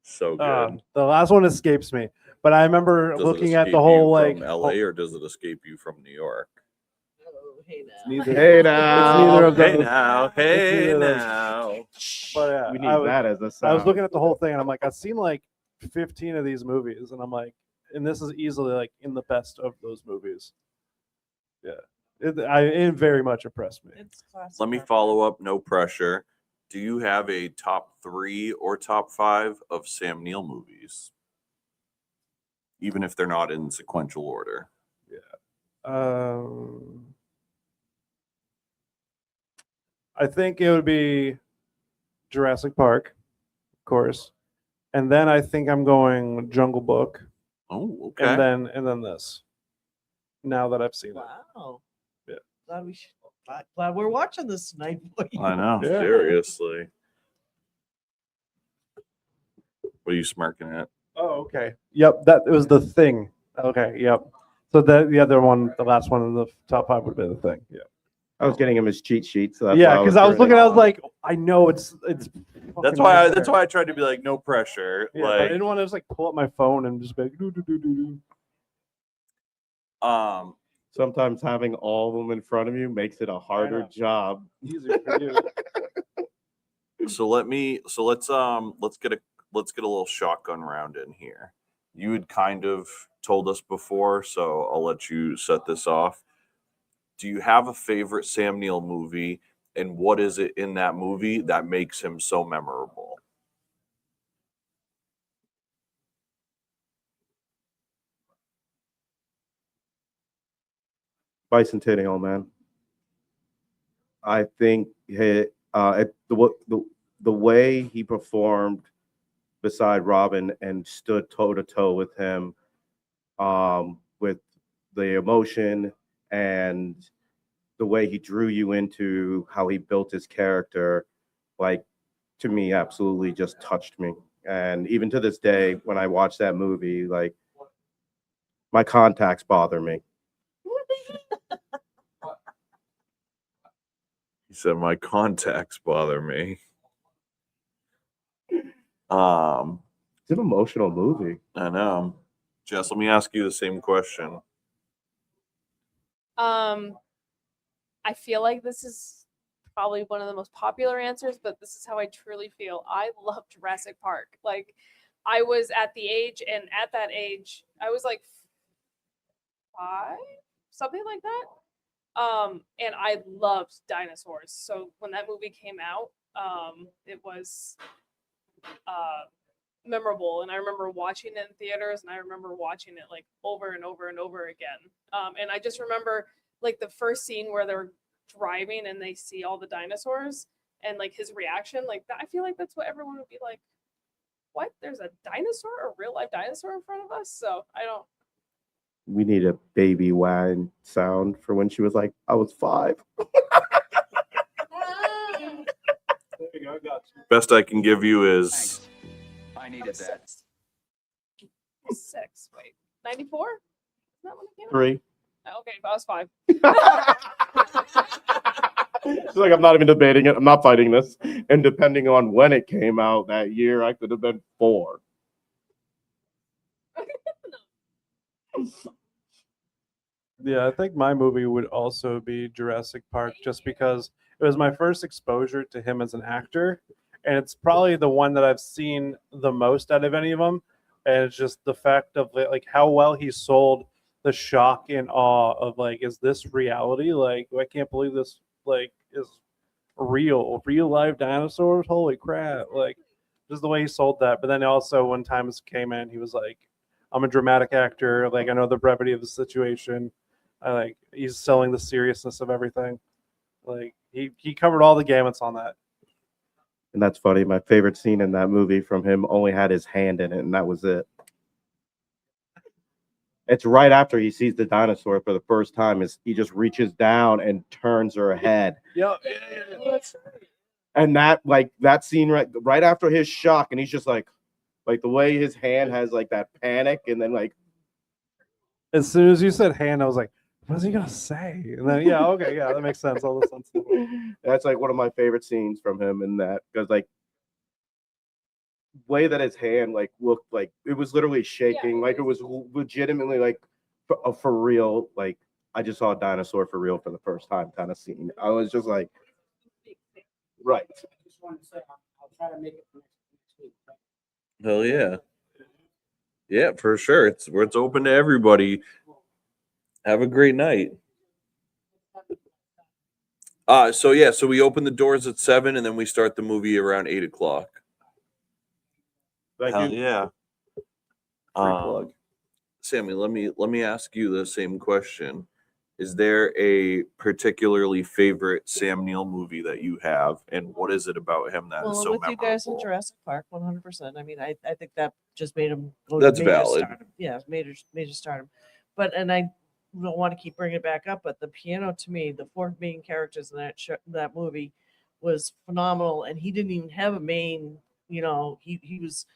So good. The last one escapes me, but I remember Does it looking at escape the whole you like from LA or does it escape you from New York? Oh, hey now. neither, Hey it's now. neither of Hey those. now, It's hey neither of those. now. But yeah, We need I was, that as a sound. I was looking at the whole thing and I'm like, I've seen like 15 of these movies, and I'm like, and this is easily like in the best of those movies. Yeah, it very much impressed me. It's classic Let me Carpenter. follow up, no pressure. Do you have a top 3 or top 5 of Sam Neill movies? Even if they're not in sequential order. I think it would be Jurassic Park, of course, and then I think I'm going Jungle Book, Oh, okay. and then this. Now that I've seen it, Wow. Yeah. Glad we're watching this tonight for you. I know, Yeah. seriously. What are you smirking at? oh okay, yep, that it was The Thing. Okay, yep. So the other one, the last one in the top 5 would be The Thing. Yeah, I was getting him his cheat sheet. So that's yeah, why because I was doing looking, it. I was like, I know it's. That's fucking why right that's there. why I tried to be like, no pressure. Yeah, but I like didn't want to just like pull up my phone and just be like, do. Sometimes having all of them in front of you makes it a harder know. job. Easier for you. so let's get a little shotgun round in here. You had kind of told us before, so I'll let you set this off. Do you have a favorite Sam Neill movie, and what is it in that movie that makes him so memorable? Bicentennial, man. I think the way he performed beside Robin and stood toe to toe with him, with the emotion and the way he drew you into how he built his character, like, to me, absolutely just touched me. And even to this day, when I watch that movie, like, my contacts bother me. He said my contacts bother me. It's an emotional movie. I know. Jess, let me ask you the same question. I feel like this is probably one of the most popular answers, but this is how I truly feel. I love Jurassic Park. Like, I was at the age, and at that age, I was like 5, something like that. And I loved dinosaurs. So when that movie came out, it was memorable, and I remember watching it in theaters, and I remember watching it like over and over and over again. And I just remember like the first scene where they're driving and they see all the dinosaurs and like his reaction, like that. I feel like that's what everyone would be like, what, there's a dinosaur, a real life dinosaur in front of us? So I don't. We need a baby whine sound for when she was like, I was 5. Best I can give you is I needed that. 6. Wait, 94? Is that when it came out? 3. Okay, I was 5. She's like, I'm not even debating it. I'm not fighting this. And depending on when it came out that year, I could have been 4. Yeah, I think my movie would also be Jurassic Park, just because it was my first exposure to him as an actor, and it's probably the one that I've seen the most out of any of them. And it's just the fact of like how well he sold the shock and awe of like, is this reality? Like, I can't believe this like is real live dinosaurs. Holy crap! Like, just the way he sold that. But then also when Times came in, he was like, I'm a dramatic actor. Like, I know the brevity of the situation. He's selling the seriousness of everything. Like, he covered all the gamuts on that. And that's funny. My favorite scene in that movie from him only had his hand in it, and that was it. It's right after he sees the dinosaur for the first time. He just reaches down and turns her head. Yeah. And that scene right after his shock, and he's just like the way his hand has like that panic, and then like as soon as you said hand, I was like, what is he gonna say? And then okay, that makes sense. All the sense. That's like one of my favorite scenes from him in that, because like way that his hand like looked like it was literally shaking, like it was legitimately like for real, like I just saw a dinosaur for real for the first time kind of scene. I was just like, right. I just wanted to say I'll try to make it for next week. hell yeah. Yeah, for sure. It's open to everybody. Have a great night. So we open the doors at 7 and then we start the movie around 8 o'clock. Thank Hell you. yeah. Plug. Sammy, let me ask you the same question. Is there a particularly favorite Sam Neill movie that you have, and what is it about him that is Well, so with memorable? you guys in Jurassic Park, 100%. I mean, I think that just made him go That's to major valid. stardom. Yeah, major stardom. But and I don't want to keep bringing it back up, but the piano to me, the 4 main characters in that movie was phenomenal, and he didn't even have a main. He was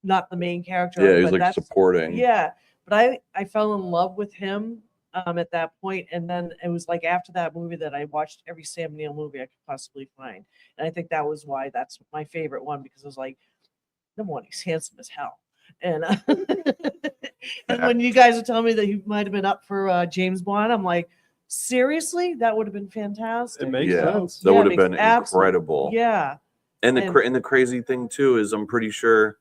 not the main character. Yeah, he's but like supporting. Yeah, but I fell in love with him at that point, and then it was like after that movie that I watched every Sam Neill movie I could possibly find, and I think that was why that's my favorite one, because it was like, number one, he's handsome as hell, and and when you guys are telling me that he might have been up for James Bond, I'm like, seriously, that would have been fantastic. It makes sense. That would have makes been absolute- incredible. Yeah. And the crazy thing too is I'm pretty sure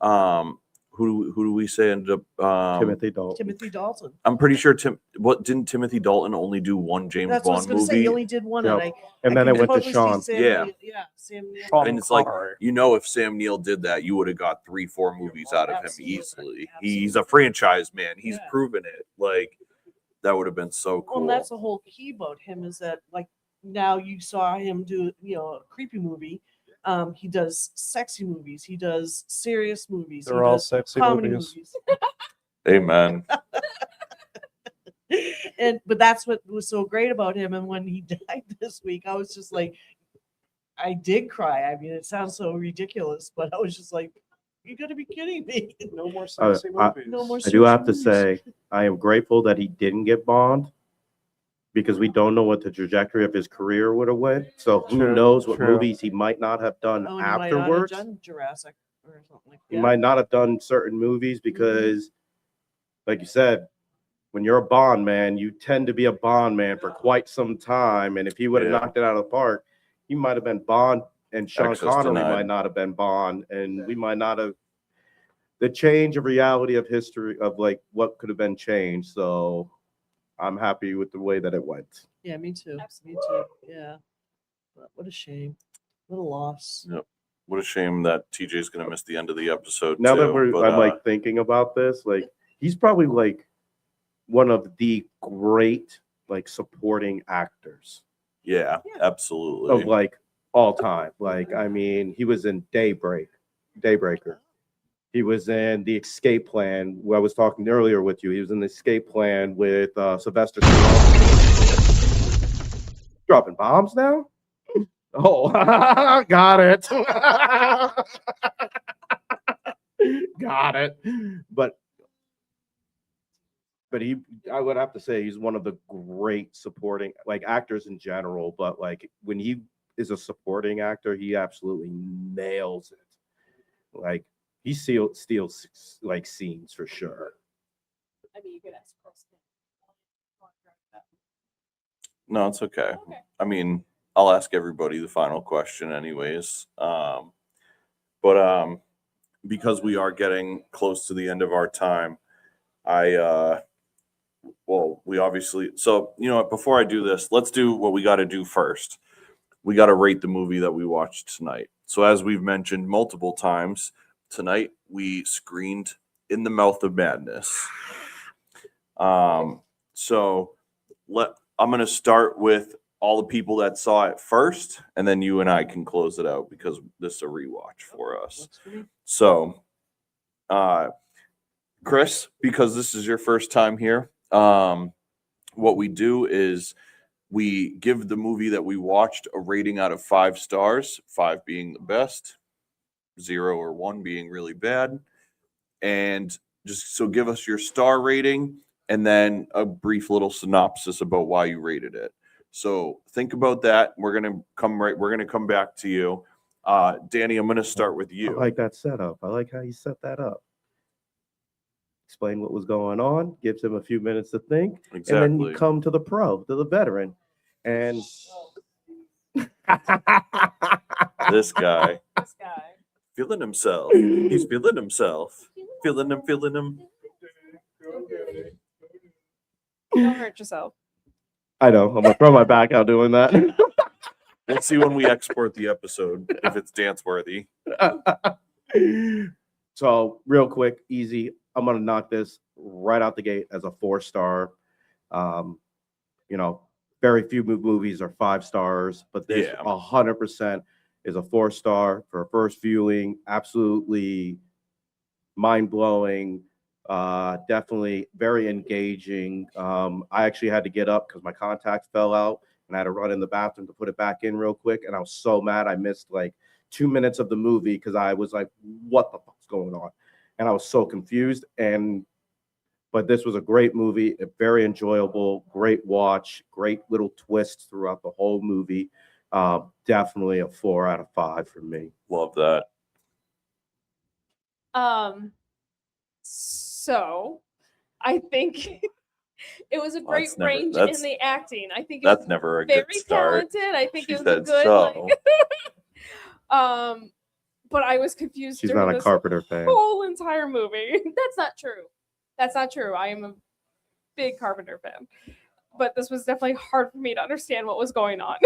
who do we say ended up Timothy Dalton. Timothy Dalton. I'm pretty sure didn't Timothy Dalton only do one James That's what I was Bond going to say. movie? He only did one, Yep. and then I it went to totally see Sean. Sam Yeah. Neill. Yeah, Sam Neill. Sean And it's like, Connery. if Sam Neill did that, you would have got 3-4 movies out of Absolutely. him easily. Absolutely. He's a franchise man. He's Yeah. proven it. Like, that would have been so cool. Well, and that's the whole key about him, is that like now you saw him do a creepy movie. He does sexy movies. He does serious movies. They're he all does sexy comedy movies. Amen. But that's what was so great about him. And when he died this week, I was just like, I did cry. I mean, it sounds so ridiculous, but I was just like, you got to be kidding me. No more sexy movies. No more I do have to sexy movies. say, I am grateful that he didn't get Bond, because we don't know what the trajectory of his career would have went. So who True, knows what true. movies he might not have done Oh, and he might not have afterwards. done Jurassic or something like He that. might not have done certain movies because, like you said, when you're a Bond man, you tend to be a Bond man for quite some time. And if he would have Yeah. knocked it out of the park, he might have been Bond, and Sean Access Connery denied. might not have been Bond, and we might not have the change of reality of history of like what could have been changed. So I'm happy with the way that it went. Yeah, me too. Absolutely. Me too. Yeah. But what a shame. What a loss. What a shame that TJ's gonna miss the end of the episode. Now that too, but, I'm like thinking about this, like he's probably like one of the great like supporting actors yeah, Yeah. absolutely. of like all time. Like, I mean, he was in Daybreaker. He was in The Escape Plan, where I was talking earlier with you. He was in The Escape Plan with Sylvester Stallone. Dropping bombs now? Oh, got it. Got it. But I would have to say he's one of the great supporting like actors in general. But like when he is a supporting actor, he absolutely nails it. Like he steals like scenes for sure. I mean, you could ask Kristen. No, it's okay. Okay. I mean, I'll ask everybody the final question, anyways. Because we are getting close to the end of our time, we obviously. So you know what? Before I do this, let's do what we got to do first. We got to rate the movie that we watched tonight. So as we've mentioned multiple times, tonight we screened In the Mouth of Madness. So I'm going to start with all the people that saw it first, and then you and I can close it out because this is a rewatch for us. Works for me. So, Chris, because this is your first time here, what we do is we give the movie that we watched a rating out of 5 stars, 5 being the best, 0 or 1 being really bad. And just so give us your star rating and then a brief little synopsis about why you rated it. So think about that. We're gonna come back to you. Danny, I'm gonna start with I you. like that setup. I like how you set that up. Explain what was going on, gives him a few minutes to think, and then Exactly. you come to the veteran. And This guy This guy. feeling himself. He's feeling himself. Feeling him. Don't hurt yourself. I know, I'm gonna throw my back out doing that. We'll see when we export the episode if it's dance worthy. So real quick, easy. I'm gonna knock this right out the gate as a 4-star. You know, very few movies are 5 stars, but this Yeah. 100% is a 4-star for a first viewing. Absolutely mind-blowing. Definitely very engaging. I actually had to get up because my contacts fell out and I had to run in the bathroom to put it back in real quick. And I was so mad I missed like 2 minutes of the movie because I was like, what the fuck's going on? And I was so confused. But this was a great movie, very enjoyable, great watch, great little twists throughout the whole movie. Definitely a 4 out of 5 for me. Love that. So I think it was a Well, great that's never- range that's- in the acting. I think it That's was never a very good start. talented. I think She it was a said good so. but I was confused She's during not a this Carpenter fan. whole entire movie. That's not true. That's not true. I am a big Carpenter fan. But this was definitely hard for me to understand what was going on.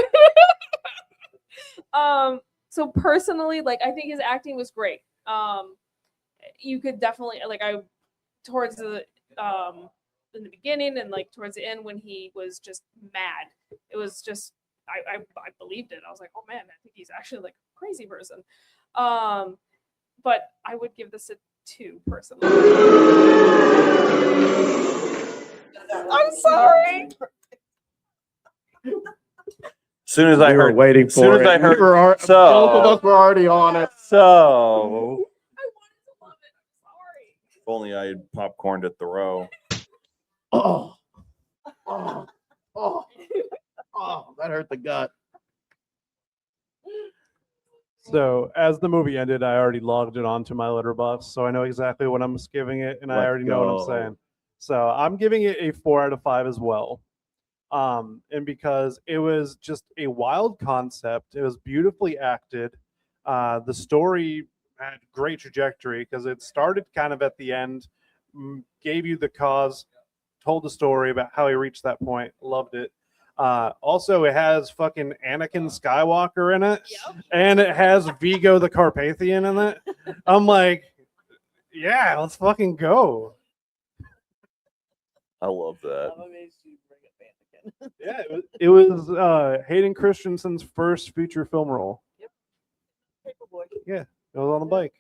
So personally, like I think his acting was great. You could definitely towards the in the beginning and like towards the end when he was just mad. It was just I believed it. I was like, oh man, I think he's actually like a crazy person. But I would give this a 2 personally. I'm sorry. As soon as I We were heard waiting as soon for as it. I heard- both of us were already on it. So I wanted to love it. I'm sorry. if only I had popcorned at the row. Oh, oh, oh. Oh, that hurt the gut. So as the movie ended, I already logged it onto my letterbox, so I know exactly what I'm giving it, and I Let's already know what I'm go. saying. So I'm giving it a 4 out of 5 as well. And because it was just a wild concept, it was beautifully acted. The story had great trajectory because it started kind of at the end, gave you the cause, told the story about how he reached that point. Loved it. Also, it has fucking Anakin Skywalker in it, Yep. and it has Vigo the Carpathian in it. I'm like, yeah, let's fucking go. I love that. I'm amazed you bring up Bandcamp. Yeah, it was Hayden Christensen's first feature film role. Paperboy. Yeah, it was on a bike.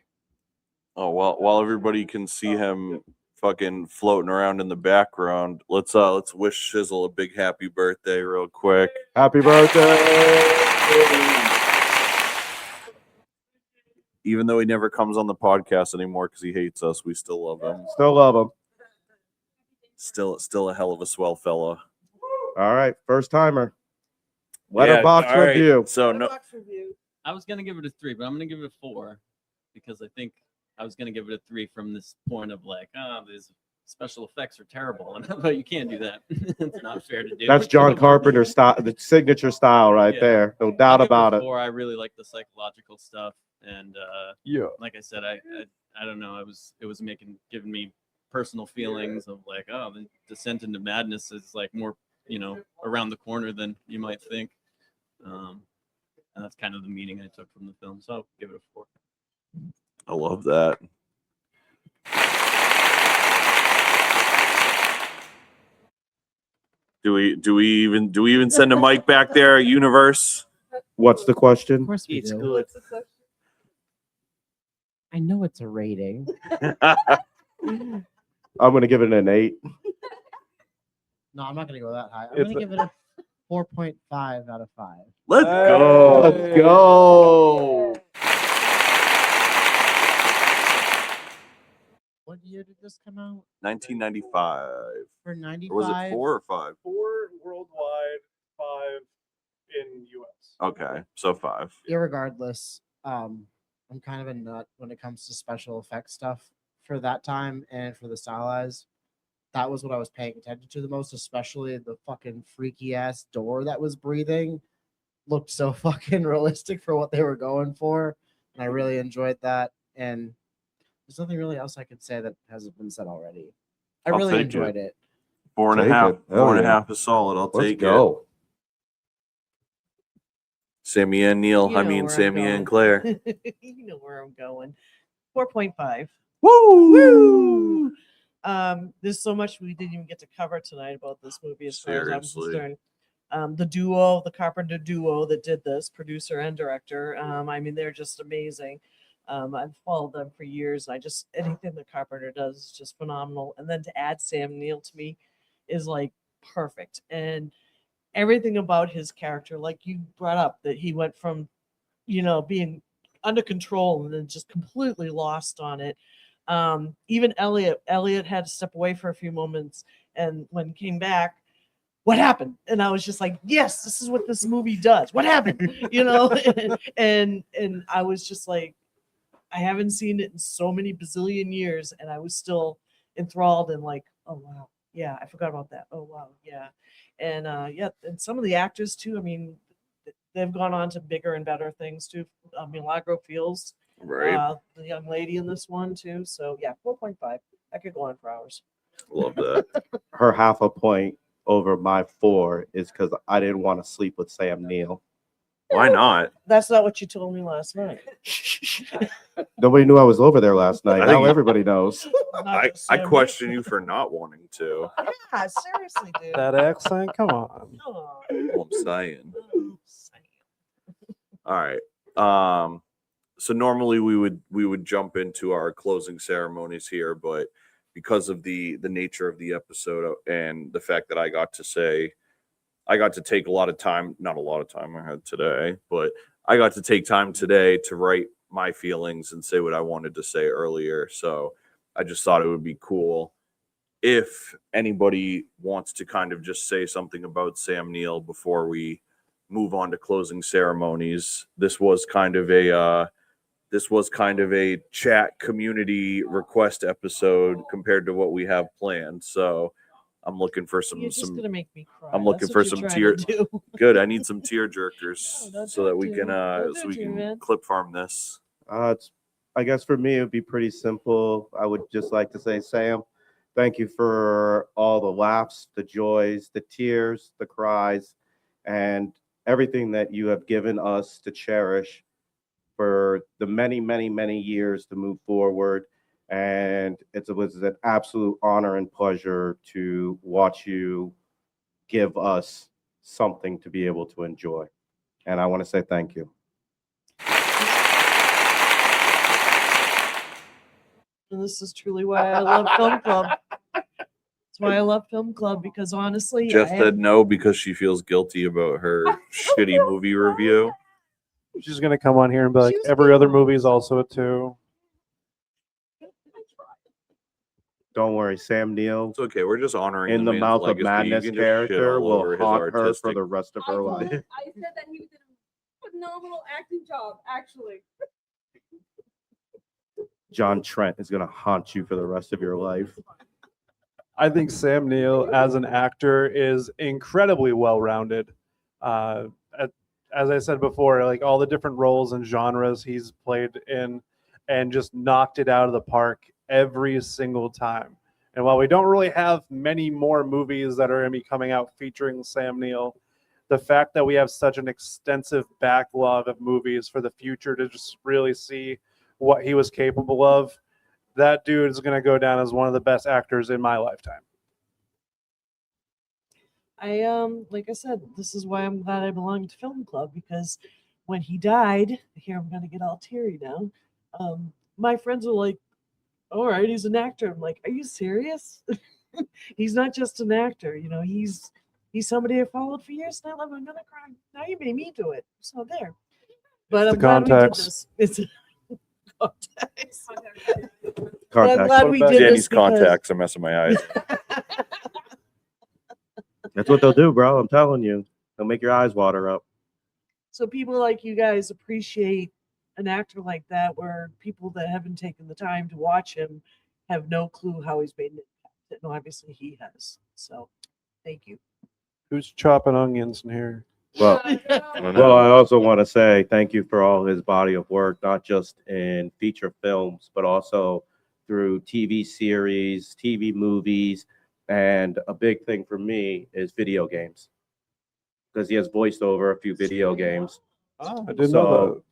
Oh, while everybody can see him fucking floating around in the background, let's wish Shizzle a big happy birthday real quick. Happy birthday. Even though he never comes on the podcast anymore because he hates us, we still love him. Still love him. Still a hell of a swell fella. All right, first timer. Yeah, Letterbox all right. review. So no, Letterboxd review. I was gonna give it a 3, but I'm gonna give it a 4 because I think I was gonna give it a 3 from this point of like, oh, these special effects are terrible, but you can't do that. It's not fair to do. That's John Carpenter's style, the signature style right Yeah. there. No I'll doubt give about a it. 4. I really like the psychological stuff, and Yeah. like I said, I don't know. It was giving me personal feelings of like, oh, the descent into madness is like more, around the corner than you might think. And that's kind of the meaning I took from the film. So I'll give it a 4. I love that. Do we even send a mic back there, universe? What's the question? Of course we It's do. good. What's the question? I know it's a rating. I'm going to give it an 8. No, I'm not gonna go that high. I'm It's gonna give it a 4.5 out of 5. Let's Hey. go. Let's go. What year did this come out? 1995. For 95. Or was it 4 or 5? 4 worldwide, 5 in US. Okay, so 5. Irregardless, I'm kind of a nut when it comes to special effects stuff for that time and for the stylized. That was what I was paying attention to the most, especially the fucking freaky ass door that was breathing. Looked so fucking realistic for what they were going for. And I really enjoyed that. And there's nothing really else I could say that hasn't been said already. I I'll really take enjoyed it. 4.5. Take it. Hell 4.5 yeah. is solid. I'll Let's take it. go. Sammy and Neil. You I know mean where I'm Sammy and going. Claire. You know where I'm going. 4.5. Woo! Woo! There's so much we didn't even get to cover tonight about this movie as far as I'm Seriously. concerned. The Carpenter duo that did this, producer and director. I mean, they're just amazing. I've followed them for years. Anything that Carpenter does is just phenomenal. And then to add Sam Neill to me is like perfect. And everything about his character, like you brought up, that he went from, being under control and then just completely lost on it. Even Elliot had to step away for a few moments, and when he came back, what happened? And I was just like, yes, this is what this movie does. What happened? and I was just like, I haven't seen it in so many bazillion years, and I was still enthralled and like, oh wow, yeah, I forgot about that. Oh wow, yeah, and and some of the actors too. I mean, they've gone on to bigger and better things too. Milagro Fields, Right. the young lady in this one too. So yeah, 4.5. I could go on for hours. Love that. Her half a point over my 4 is because I didn't want to sleep with Sam Neill. Why not? That's not what you told me last night. Nobody knew I was over there last night. I Now think- everybody knows. Not I just Sam question you for not wanting to. Neill. Yeah, seriously, dude. That accent, come on. Oh, All I'm saying. Sam. All right. So normally we would jump into our closing ceremonies here, but because of the nature of the episode and the fact that I got to take a lot of time, not a lot of time I had today, but I got to take time today to write my feelings and say what I wanted to say earlier. So I just thought it would be cool if anybody wants to kind of just say something about Sam Neill before we move on to closing ceremonies, this was kind of a chat community request episode compared to what we have planned. So I'm looking for You're just gonna make me cry. I'm looking That's for what some you're tear. trying to do. Good. I need some tear jerkers No, don't so that do we it, can dude. Don't so do we it, dude, can man. clip farm this. I guess for me, it would be pretty simple. I would just like to say, Sam, thank you for all the laughs, the joys, the tears, the cries, and everything that you have given us to cherish for the many, many, many years to move forward. And it was an absolute honor and pleasure to watch you give us something to be able to enjoy. And I want to say thank you. And this is truly why I love Film Club. That's why I love Film Club, because honestly, Jess I said no because she feels guilty about her shitty movie review. She's gonna come on here and be like, She was every other beautiful. movie is also a 2. Don't worry, Sam Neill, It's okay. We're just honoring in the man's mouth of legacy. You madness can just shit character, all will over his haunt her for artistic- the rest of her life. I said that he did a phenomenal acting job, actually. John Trent is going to haunt you for the rest of your life. I think Sam Neill as an actor is incredibly well-rounded. As I said before, like all the different roles and genres he's played in, and just knocked it out of the park every single time. And while we don't really have many more movies that are going to be coming out featuring Sam Neill, the fact that we have such an extensive backlog of movies for the future to just really see what he was capable of, that dude is going to go down as one of the best actors in my lifetime. like I said, this is why I'm glad I belong to Film Club, because when he died, here I'm gonna get all teary now. My friends were like, "All right, he's an actor." I'm like, "Are you serious? He's not just an actor, you know. He's somebody I followed for years now. I'm gonna cry. Now you made me do it. So there." But It's I'm the glad we did contacts. this. It's contacts. But I'm Contact. glad we did Danny's this because contacts are messing my eyes. That's what they'll do, bro. I'm telling you. They'll make your eyes water up. so people like you guys appreciate an actor like that, where people that haven't taken the time to watch him have no clue how he's made an impact. And obviously he has. So thank you. Who's chopping onions in here? Well, don't well, know. I also want to say thank you for all his body of work, not just in feature films, but also through TV series, TV movies, and a big thing for me is video games, because he has voiced over a few video games. Oh, I didn't know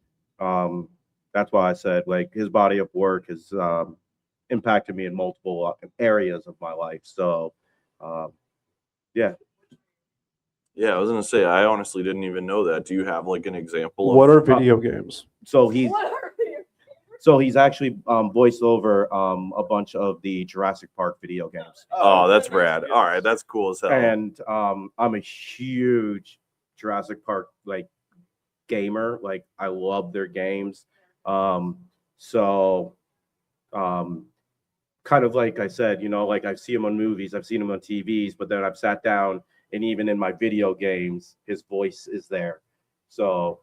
that. That's why I said like his body of work has impacted me in multiple areas of my life. So, yeah. Yeah, I was gonna say I honestly didn't even know that. Do you have like an example? What of are video games? So he's actually voiced over a bunch of the Jurassic Park video games. Oh, that's rad. All right, that's cool as hell. And I'm a huge Jurassic Park like gamer. Like I love their games. So kind of like I said, you know, like I see him on movies, I've seen him on TVs, but then I've sat down and even in my video games, his voice is there. So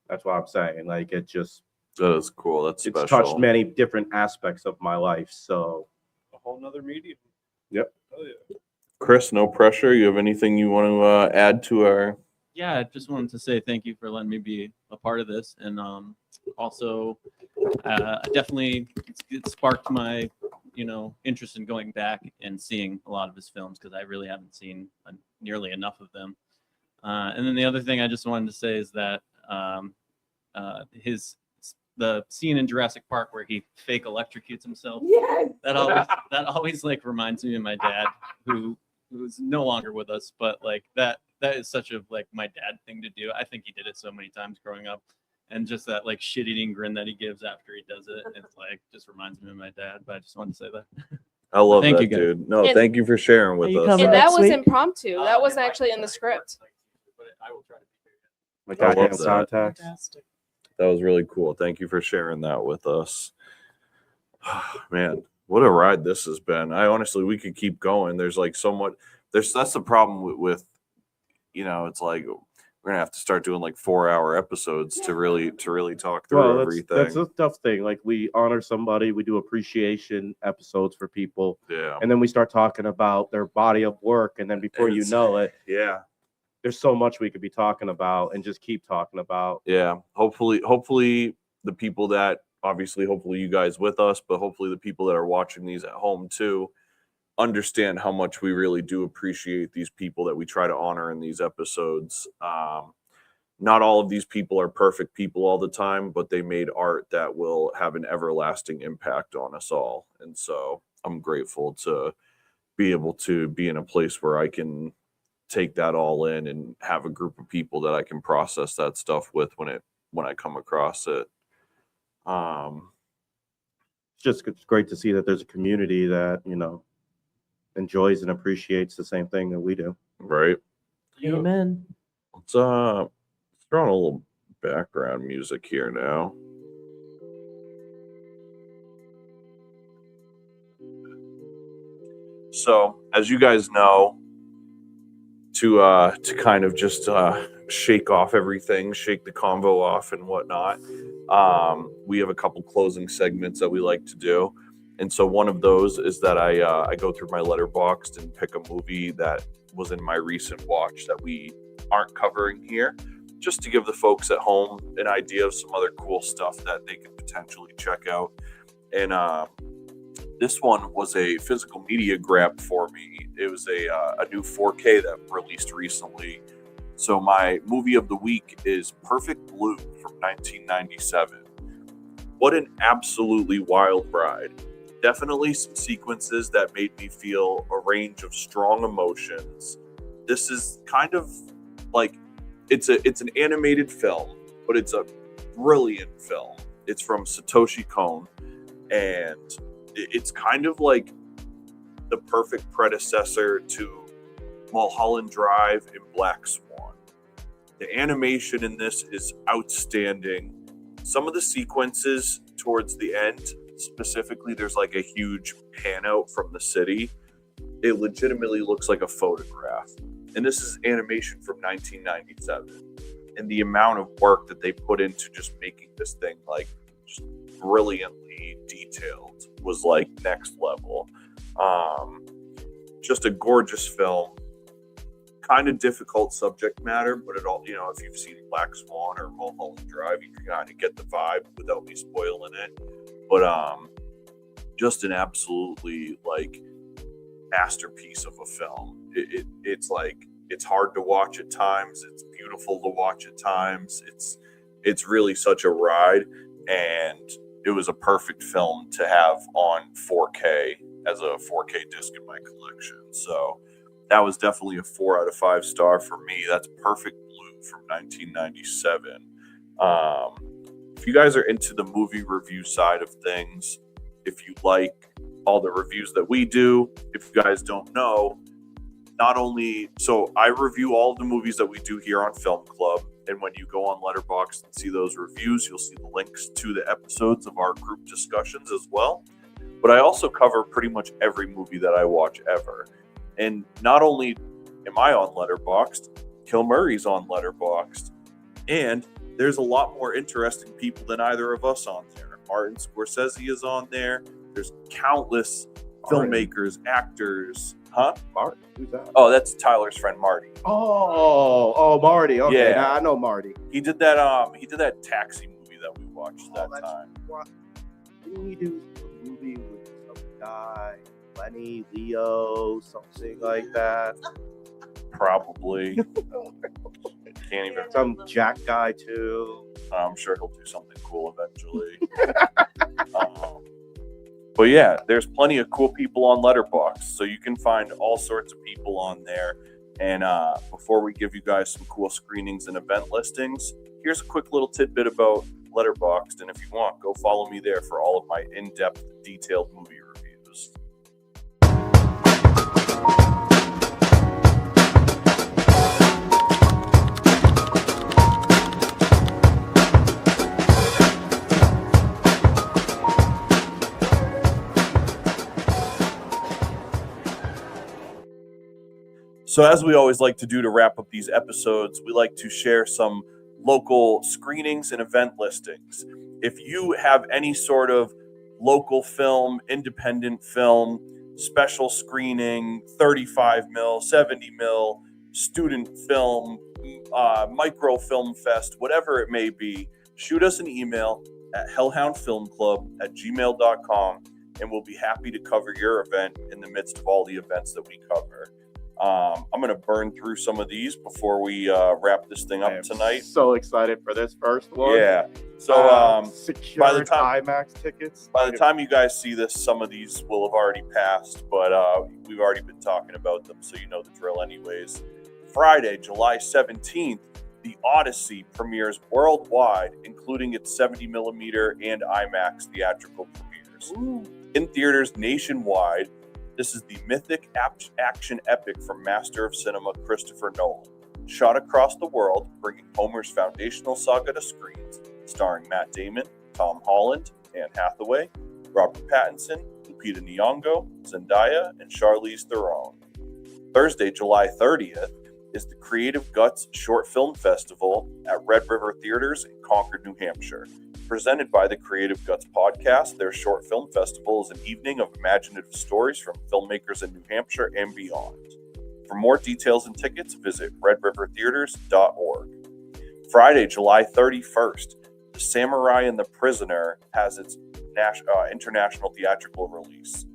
that's what I'm saying. Like it just That is cool. That's it's special. touched many different aspects of my life. So A whole nother medium. Yep. Oh, yeah. Chris, no pressure. You have anything you want to add to our? Yeah, I just wanted to say thank you for letting me be a part of this, and also definitely it sparked my interest in going back and seeing a lot of his films, because I really haven't seen nearly enough of them. And then the other thing I just wanted to say is that the scene in Jurassic Park where he fake electrocutes himself. Yes. That always like reminds me of my dad, who's no longer with us, but like that is such a like my dad thing to do. I think he did it so many times growing up, and just that like shit-eating grin that he gives after he does it, it's like just reminds me of my dad. But I just wanted to say that. I love Thank that, you, guys. dude. No, And- thank you for sharing with you us. coming And next that was week? impromptu. That wasn't actually in the script. my I love goddamn that. contacts. Fantastic. That was really cool. Thank you for sharing that with us. Man, what a ride this has been. We could keep going. There's like so much. That's the problem with it's like we're gonna have to start doing like 4-hour episodes to really talk through everything. That's a tough thing. Like, we honor somebody, we do appreciation episodes for people, Yeah. and then we start talking about their body of work, and then before you know it, yeah, there's so much we could be talking about and just keep talking about. yeah. Hopefully the people that hopefully you guys with us, but hopefully the people that are watching these at home too understand how much we really do appreciate these people that we try to honor in these episodes. Not all of these people are perfect people all the time, but they made art that will have an everlasting impact on us all. And so I'm grateful to be able to be in a place where I can take that all in and have a group of people that I can process that stuff with when I come across it. It's great to see that there's a community that, enjoys and appreciates the same thing that we do. Right. Amen. Let's throw on a little background music here now. So, as you guys know, to kind of just shake off everything, shake the convo off and whatnot, we have a couple closing segments that we like to do. And so one of those is that I go through my Letterboxd and pick a movie that was in my recent watch that we aren't covering here, just to give the folks at home an idea of some other cool stuff that they could potentially check out. And this one was a physical media grab for me. It was a new 4K that released recently. So my movie of the week is Perfect Blue from 1997. What an absolutely wild ride. Definitely some sequences that made me feel a range of strong emotions. This is kind of like, it's an animated film, but it's a brilliant film. It's from Satoshi Kon, and it's kind of like the perfect predecessor to Mulholland Drive and Black Swan. The animation in this is outstanding. Some of the sequences towards the end, specifically, there's like a huge pan out from the city. It legitimately looks like a photograph. And this is animation from 1997. And the amount of work that they put into just making this thing like just brilliantly detailed was like next level. Just a gorgeous film. Kind of difficult subject matter, but it all, if you've seen Black Swan or Mulholland Drive, you can kind of get the vibe without me spoiling it. But just an absolutely like masterpiece of a film. It's like, it's hard to watch at times. It's beautiful to watch at times. It's really such a ride, and it was a perfect film to have on 4K as a 4K disc in my collection. So that was definitely a 4 out of 5 star for me. That's Perfect Blue from 1997. If you guys are into the movie review side of things, if you like all the reviews that we do, if you guys don't know, so I review all of the movies that we do here on Film Club, and when you go on Letterboxd and see those reviews, you'll see the links to the episodes of our group discussions as well. But I also cover pretty much every movie that I watch ever. And not only am I on Letterboxd, Kilmurray's on Letterboxd, and there's a lot more interesting people than either of us on there. Martin Scorsese is on there. There's countless filmmakers, actors. Huh? Marty? Who's that? Oh, that's Tyler's friend Marty. Oh, Marty. Okay, Yeah. now I know Marty. He did that Taxi movie that we watched that time. Didn't we do a movie with some guy, Lenny, Leo, something like that? Probably. Can't even. Some Jack guy too. I'm sure he'll do something cool eventually. But yeah, there's plenty of cool people on Letterboxd, so you can find all sorts of people on there. And before we give you guys some cool screenings and event listings, here's a quick little tidbit about Letterboxd. And if you want, go follow me there for all of my in-depth, detailed movie reviews. So as we always like to do to wrap up these episodes, we like to share some local screenings and event listings. If you have any sort of local film, independent film, special screening, 35 mil, 70 mil, student film, micro film fest, whatever it may be, shoot us an email at hellhoundfilmclub@gmail.com, and we'll be happy to cover your event in the midst of all the events that we cover. I'm going to burn through some of these before we wrap this thing up tonight. So excited for this first one. Yeah. So secured by the time IMAX tickets. by the time you guys see this, some of these will have already passed, but we've already been talking about them, so you know the drill anyways. Friday, July 17th, The Odyssey premieres worldwide, including its 70 millimeter and IMAX theatrical premieres. In theaters nationwide, this is the mythic action epic from master of cinema Christopher Nolan. Shot across the world, bringing Homer's foundational saga to screens, starring Matt Damon, Tom Holland, Anne Hathaway, Robert Pattinson, Lupita Nyong'o, Zendaya, and Charlize Theron. Thursday, July 30th, is the Creative Guts Short Film Festival at Red River Theaters in Concord, New Hampshire. Presented by the Creative Guts podcast, their short film festival is an evening of imaginative stories from filmmakers in New Hampshire and beyond. For more details and tickets, visit redrivertheaters.org. Friday, July 31st, The Samurai and the Prisoner has its international theatrical release.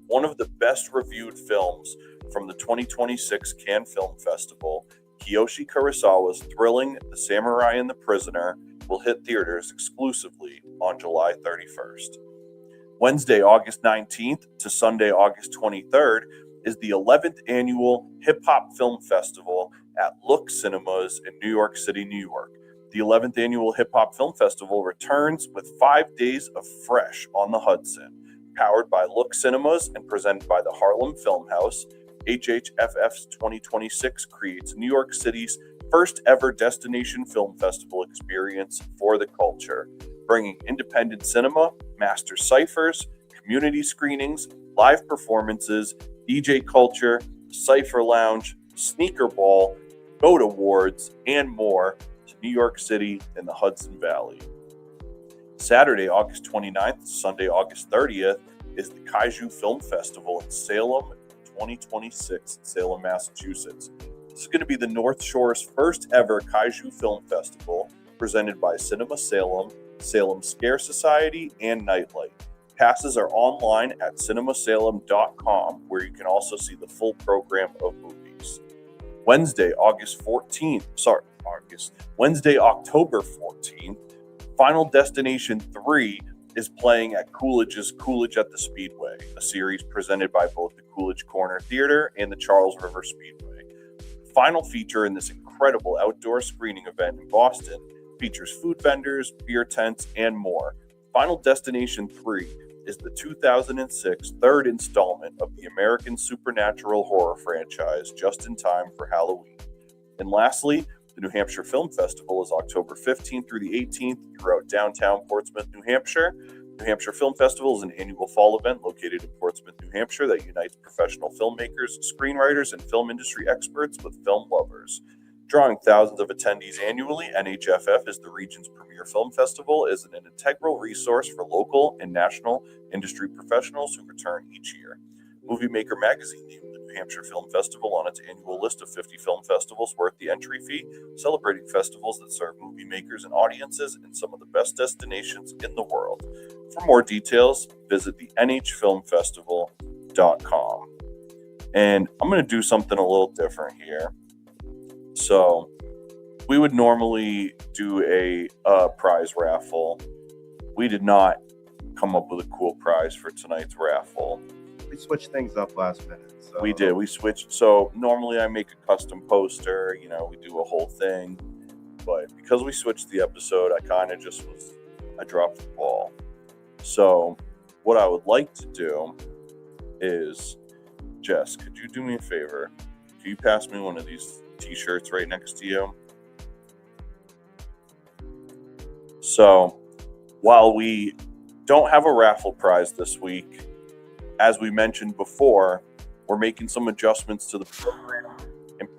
One of the best reviewed films from the 2026 Cannes Film Festival, Kiyoshi Kurosawa's thrilling The Samurai and the Prisoner will hit theaters exclusively on July 31st. Wednesday, August 19th to Sunday, August 23rd is the 11th annual Hip Hop Film Festival at Look Cinemas in New York City, New York. The 11th annual Hip Hop Film Festival returns with 5 days of Fresh on the Hudson. Powered by Look Cinemas and presented by the Harlem Film House, HHFF's 2026 creates New York City's first ever destination film festival experience for the culture, bringing independent cinema, master ciphers, community screenings, live performances, DJ culture, Cypher Lounge, Sneaker Ball, Goat Awards, and more to New York City and the Hudson Valley. Saturday, August 29th, Sunday, August 30th is the Kaiju Film Festival in Salem 2026 in Salem, Massachusetts. This is going to be the North Shore's first ever Kaiju Film Festival, presented by Cinema Salem, Salem Scare Society, and Nightlight. Passes are online at cinemasalem.com, where you can also see the full program of movies. Wednesday, October 14th, Final Destination 3 is playing at Coolidge's Coolidge at the Speedway, a series presented by both the Coolidge Corner Theater and the Charles River Speedway. The final feature in this incredible outdoor screening event in Boston features food vendors, beer tents, and more. Final Destination 3 is the 2006 third installment of the American supernatural horror franchise, just in time for Halloween. And lastly, the New Hampshire Film Festival is October 15th through the 18th throughout downtown Portsmouth, New Hampshire. New Hampshire Film Festival is an annual fall event located in Portsmouth, New Hampshire that unites professional filmmakers, screenwriters, and film industry experts with film lovers. Drawing thousands of attendees annually, NHFF is the region's premier film festival, is an integral resource for local and national industry professionals who return each year. Movie Maker magazine named the New Hampshire Film Festival on its annual list of 50 film festivals worth the entry fee, celebrating festivals that serve movie makers and audiences in some of the best destinations in the world. For more details, visit the nhfilmfestival.com. And I'm going to do something a little different here. So we would normally do a prize raffle. We did not come up with a cool prize for tonight's raffle. We switched things up last minute. So. We did. We switched. So normally I make a custom poster. You know, we do a whole thing. But because we switched the episode, I kind of just I dropped the ball. So what I would like to do is, Jess, could you do me a favor? Could you pass me one of these t-shirts right next to you? So while we don't have a raffle prize this week, as we mentioned before, we're making some adjustments to the program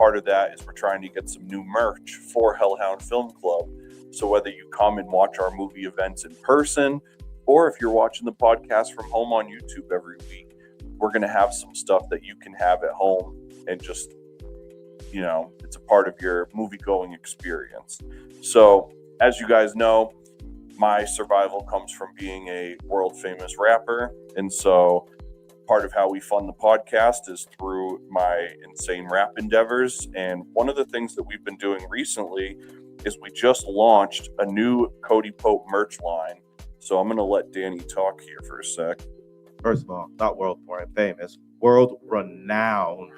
part of that is we're trying to get some new merch for Hellhound Film Club. So whether you come and watch our movie events in person, or if you're watching the podcast from home on YouTube every week, we're going to have some stuff that you can have at home and just, you know, it's a part of your movie-going experience. So as you guys know, my survival comes from being a world-famous rapper. And so part of how we fund the podcast is through my insane rap endeavors. And one of the things that we've been doing recently is we just launched a new Cody Pope merch line. So I'm going to let Danny talk here for a sec. First of all, not world famous, world renowned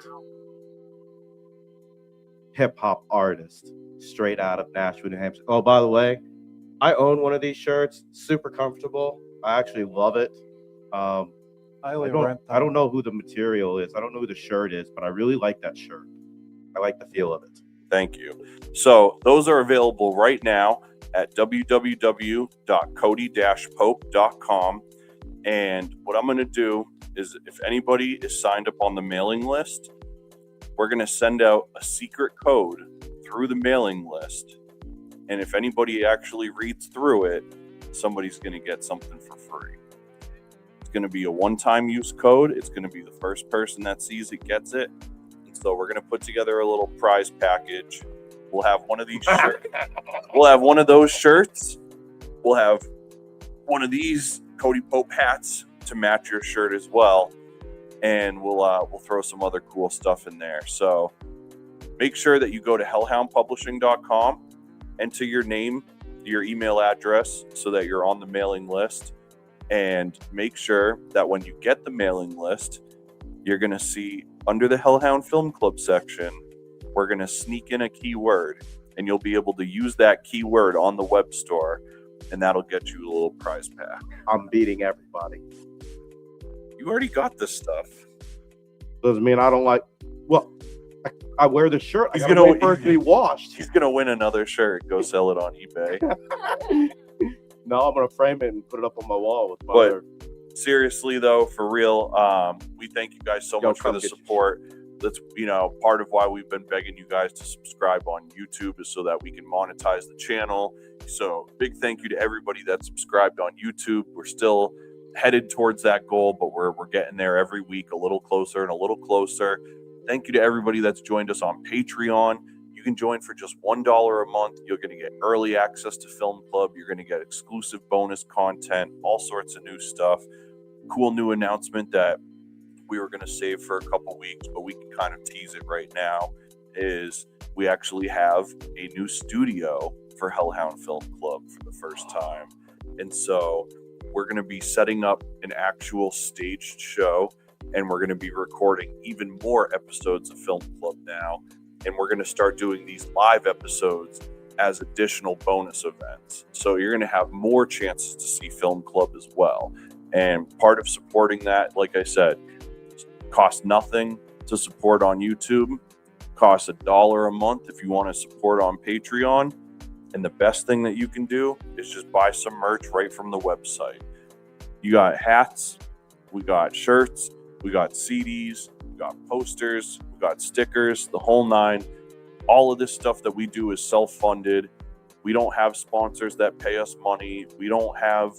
hip hop artist straight out of Nashua, New Hampshire. Oh, by the way, I own one of these shirts. Super comfortable. I actually love it. I don't know who the material is. I don't know who the shirt is, but I really like that shirt. I like the feel of it. Thank you. So those are available right now at www.cody-pope.com. And what I'm going to do is, if anybody is signed up on the mailing list, we're going to send out a secret code through the mailing list. And if anybody actually reads through it, somebody's going to get something for free. It's going to be a one-time use code. It's going to be the first person that sees it gets it. And so we're going to put together a little prize package. We'll have one of these shirts. We'll have one of those shirts. We'll have one of these Cody Pope hats to match your shirt as well. And we'll throw some other cool stuff in there. So make sure that you go to hellhoundpublishing.com, enter your name, your email address so that you're on the mailing list, and make sure that when you get the mailing list, you're going to see under the Hellhound Film Club section, we're going to sneak in a keyword, and you'll be able to use that keyword on the web store, and that'll get you a little prize pack. I'm beating everybody. You already got this stuff. Doesn't mean I don't like. Well, I wear the shirt. He's I gotta gonna wait for it to be washed. He's gonna win another shirt. Go sell it on eBay. No, I'm gonna frame it and put it up on my wall with my But other. seriously though, for real, we thank you guys so much for the support. That's, you know, part of why we've been begging you guys to subscribe on YouTube is so that we can monetize the channel. So big thank you to everybody that subscribed on YouTube. We're still headed towards that goal, but we're getting there every week, a little closer and a little closer. Thank you to everybody that's joined us on Patreon. You can join for just $1 a month. You're going to get early access to Film Club. You're going to get exclusive bonus content, all sorts of new stuff. Cool new announcement that we were going to save for a couple weeks, but we can kind of tease it right now, is we actually have a new studio for Hellhound Film Club for the first time. And so we're going to be setting up an actual staged show, and we're going to be recording even more episodes of Film Club now. And we're going to start doing these live episodes as additional bonus events. So you're going to have more chances to see Film Club as well. And part of supporting that, like I said, costs nothing to support on YouTube. Costs $1 a month if you want to support on Patreon. And the best thing that you can do is just buy some merch right from the website. You got hats, we got shirts, we got CDs, we got posters, we got stickers, the whole nine. All of this stuff that we do is self-funded. We don't have sponsors that pay us money. We don't have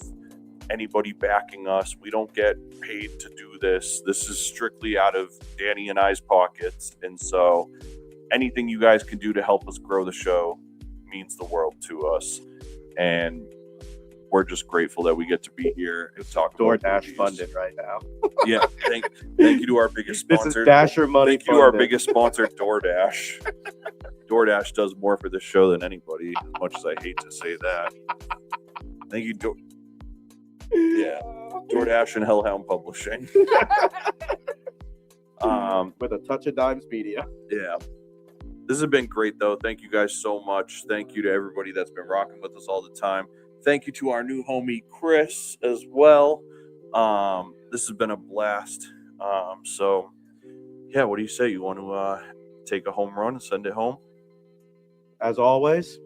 anybody backing us. We don't get paid to do this. This is strictly out of Danny and I's pockets. And so anything you guys can do to help us grow the show means the world to us. And we're just grateful that we get to be here and talk about DoorDash funded right now. Yeah, thank you to our biggest sponsor. This is Dasher money. Thank you to our biggest sponsor, DoorDash. DoorDash does more for this show than anybody, as much as I hate to say that. Thank you, DoorDash and Hellhound Publishing. With a touch of Dimes Media. Yeah. This has been great, though. Thank you guys so much. Thank you to everybody that's been rocking with us all the time. Thank you to our new homie, Chris, as well. This has been a blast. So, yeah, what do you say? You want to take a home run and send it home? As always,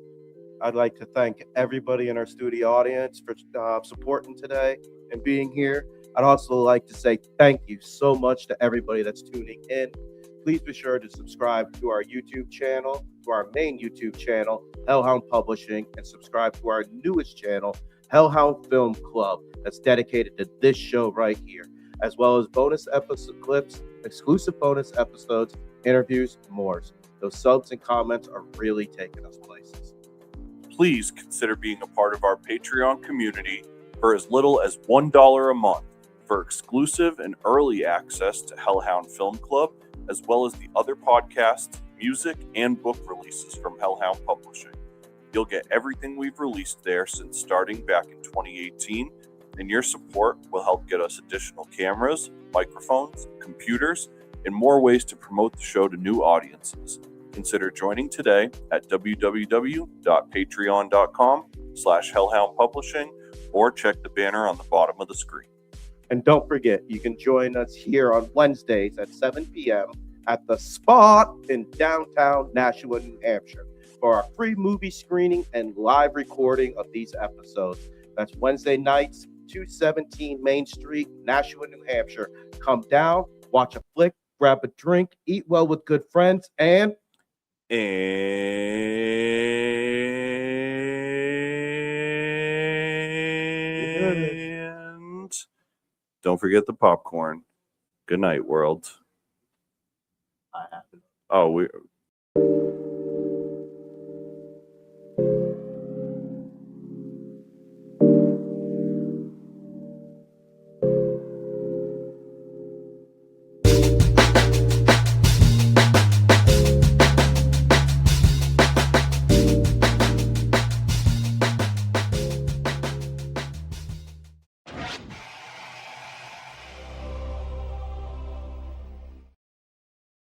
I'd like to thank everybody in our studio audience for supporting today and being here. I'd also like to say thank you so much to everybody that's tuning in. please be sure to subscribe to our YouTube channel, to our main YouTube channel, Hellhound Publishing, and subscribe to our newest channel, Hellhound Film Club, that's dedicated to this show right here, as well as bonus episode clips, exclusive bonus episodes, interviews, and more. Those subs and comments are really taking us places. Please consider being a part of our Patreon community for as little as $1 a month for exclusive and early access to Hellhound Film Club, as well as the other podcasts, music, and book releases from Hellhound Publishing. You'll get everything we've released there since starting back in 2018, and your support will help get us additional cameras, microphones, computers, and more ways to promote the show to new audiences. Consider joining today at www.patreon.com/Hellhound Publishing, or check the banner on the bottom of the screen. And don't forget, you can join us here on Wednesdays at 7 p.m. at the Spot in downtown Nashua, New Hampshire, for our free movie screening and live recording of these episodes. That's Wednesday nights, 217 Main Street, Nashua, New Hampshire. Come down, watch a flick, grab a drink, eat well with good friends, and don't forget the popcorn. Good night, world. Oh, we